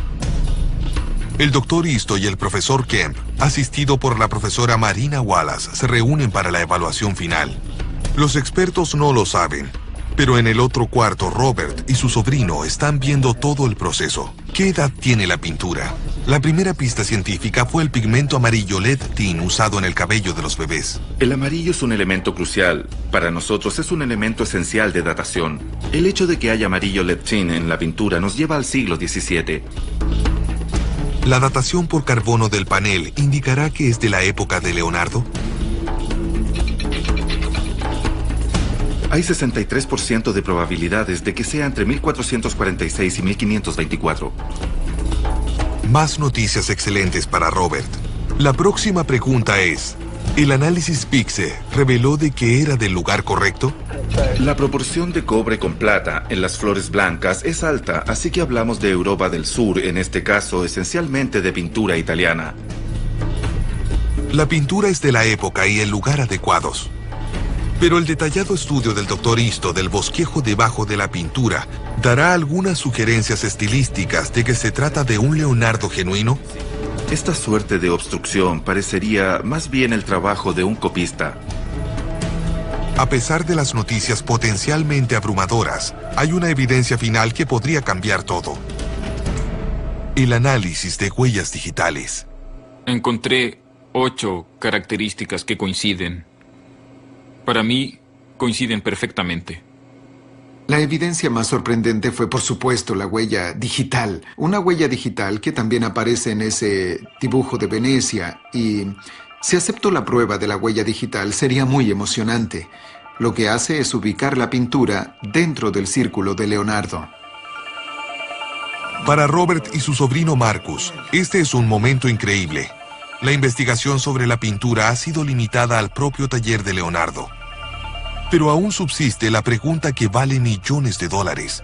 El Dr. Isto y el profesor Kemp, asistido por la profesora Marina Wallace, se reúnen para la evaluación final. Los expertos no lo saben, Pero en el otro cuarto, Robert y su sobrino están viendo todo el proceso. ¿Qué edad tiene la pintura? La primera pista científica fue el pigmento amarillo LED Tin usado en el cabello de los bebés. El amarillo es un elemento crucial. Para nosotros es un elemento esencial de datación. El hecho de que haya amarillo LED Tin en la pintura nos lleva al siglo XVII. ¿La datación por carbono del panel indicará que es de la época de Leonardo? Hay 63% de probabilidades de que sea entre 1446 y 1524. Más noticias excelentes para Robert. La próxima pregunta es, ¿el análisis PIXE reveló de que era del lugar correcto? La proporción de cobre con plata en las flores blancas es alta, así que hablamos de Europa del Sur, en este caso esencialmente de pintura italiana. La pintura es de la época y el lugar adecuados. Pero el detallado estudio del Dr. Isto del bosquejo debajo de la pintura dará algunas sugerencias estilísticas de que se trata de un Leonardo genuino. Esta suerte de obstrucción parecería más bien el trabajo de un copista. A pesar de las noticias potencialmente abrumadoras, hay una evidencia final que podría cambiar todo. El análisis de huellas digitales. Encontré 8 características que coinciden. Para mí, coinciden perfectamente. La evidencia más sorprendente fue, por supuesto, la huella digital. Una huella digital que también aparece en ese dibujo de Venecia. Y si acepto la prueba de la huella digital, sería muy emocionante. Lo que hace es ubicar la pintura dentro del círculo de Leonardo. Para Robert y su sobrino Marcus, este es un momento increíble. La investigación sobre la pintura ha sido limitada al propio taller de Leonardo. Pero aún subsiste la pregunta que vale millones de dólares.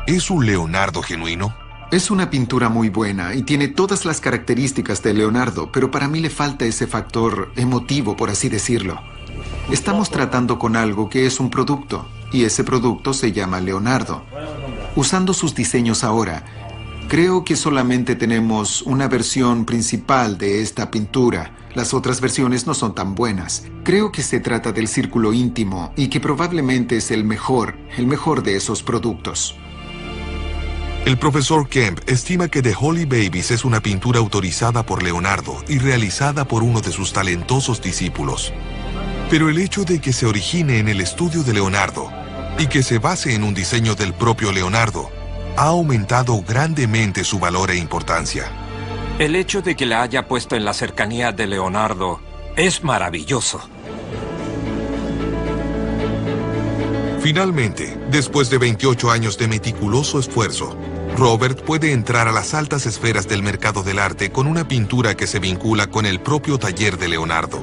¿Es un Leonardo genuino? Es una pintura muy buena y tiene todas las características de Leonardo, pero para mí le falta ese factor emotivo, por así decirlo. Estamos tratando con algo que es un producto, y ese producto se llama Leonardo. Usando sus diseños ahora, creo que solamente tenemos una versión principal de esta pintura. Las otras versiones no son tan buenas. Creo que se trata del círculo íntimo y que probablemente es el mejor de esos productos. El profesor Kemp estima que The Holy Babies es una pintura autorizada por Leonardo y realizada por uno de sus talentosos discípulos. Pero el hecho de que se origine en el estudio de Leonardo y que se base en un diseño del propio Leonardo ha aumentado grandemente su valor e importancia. El hecho de que la haya puesto en la cercanía de Leonardo es maravilloso. Finalmente, después de 28 años de meticuloso esfuerzo, Robert puede entrar a las altas esferas del mercado del arte con una pintura que se vincula con el propio taller de Leonardo.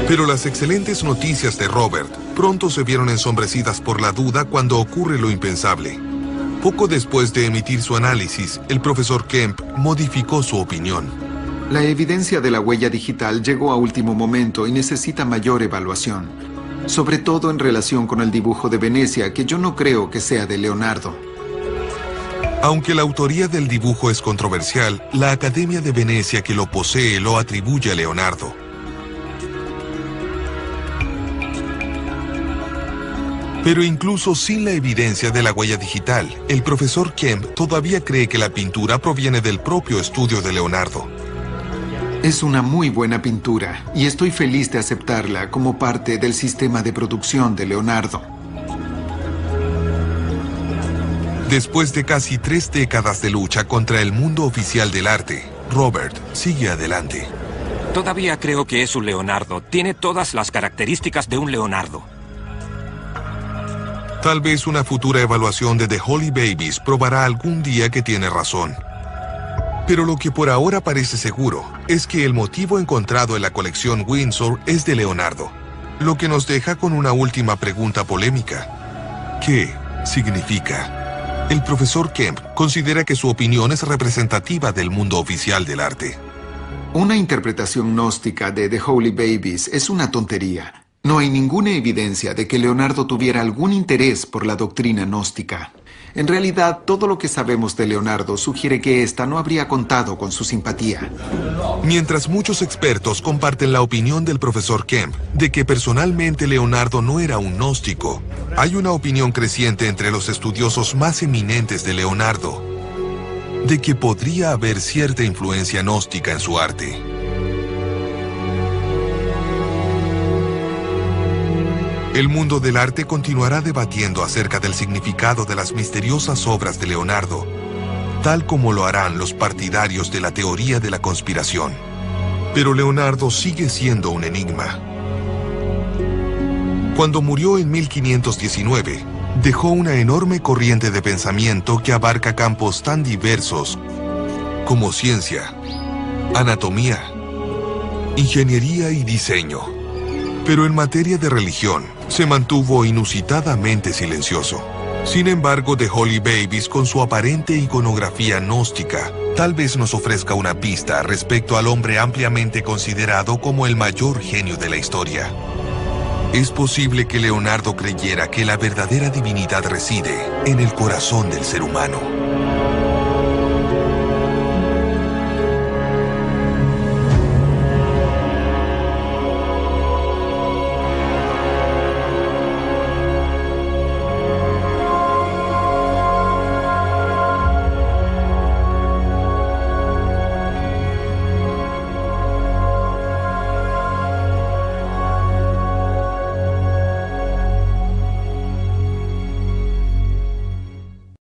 Pero las excelentes noticias de Robert pronto se vieron ensombrecidas por la duda cuando ocurre lo impensable. Poco después de emitir su análisis, el profesor Kemp modificó su opinión. La evidencia de la huella digital llegó a último momento y necesita mayor evaluación, sobre todo en relación con el dibujo de Venecia, que yo no creo que sea de Leonardo. Aunque la autoría del dibujo es controversial, la Academia de Venecia que lo posee lo atribuye a Leonardo. Pero incluso sin la evidencia de la huella digital, el profesor Kemp todavía cree que la pintura proviene del propio estudio de Leonardo. Es una muy buena pintura y estoy feliz de aceptarla como parte del sistema de producción de Leonardo. Después de casi 3 décadas de lucha contra el mundo oficial del arte, Robert sigue adelante. Todavía creo que es un Leonardo. Tiene todas las características de un Leonardo. Tal vez una futura evaluación de The Holy Babies probará algún día que tiene razón. Pero lo que por ahora parece seguro es que el motivo encontrado en la colección Windsor es de Leonardo, lo que nos deja con una última pregunta polémica. ¿Qué significa? El profesor Kemp considera que su opinión es representativa del mundo oficial del arte. Una interpretación gnóstica de The Holy Babies es una tontería. No hay ninguna evidencia de que Leonardo tuviera algún interés por la doctrina gnóstica. En realidad, todo lo que sabemos de Leonardo sugiere que ésta no habría contado con su simpatía. Mientras muchos expertos comparten la opinión del profesor Kemp de que personalmente Leonardo no era un gnóstico, hay una opinión creciente entre los estudiosos más eminentes de Leonardo de que podría haber cierta influencia gnóstica en su arte. El mundo del arte continuará debatiendo acerca del significado de las misteriosas obras de Leonardo, tal como lo harán los partidarios de la teoría de la conspiración. Pero Leonardo sigue siendo un enigma. Cuando murió en 1519, dejó una enorme corriente de pensamiento que abarca campos tan diversos como ciencia, anatomía, ingeniería y diseño. Pero en materia de religión, se mantuvo inusitadamente silencioso. Sin embargo, The Holy Babies, con su aparente iconografía gnóstica, tal vez nos ofrezca una pista respecto al hombre ampliamente considerado como el mayor genio de la historia. Es posible que Leonardo creyera que la verdadera divinidad reside en el corazón del ser humano.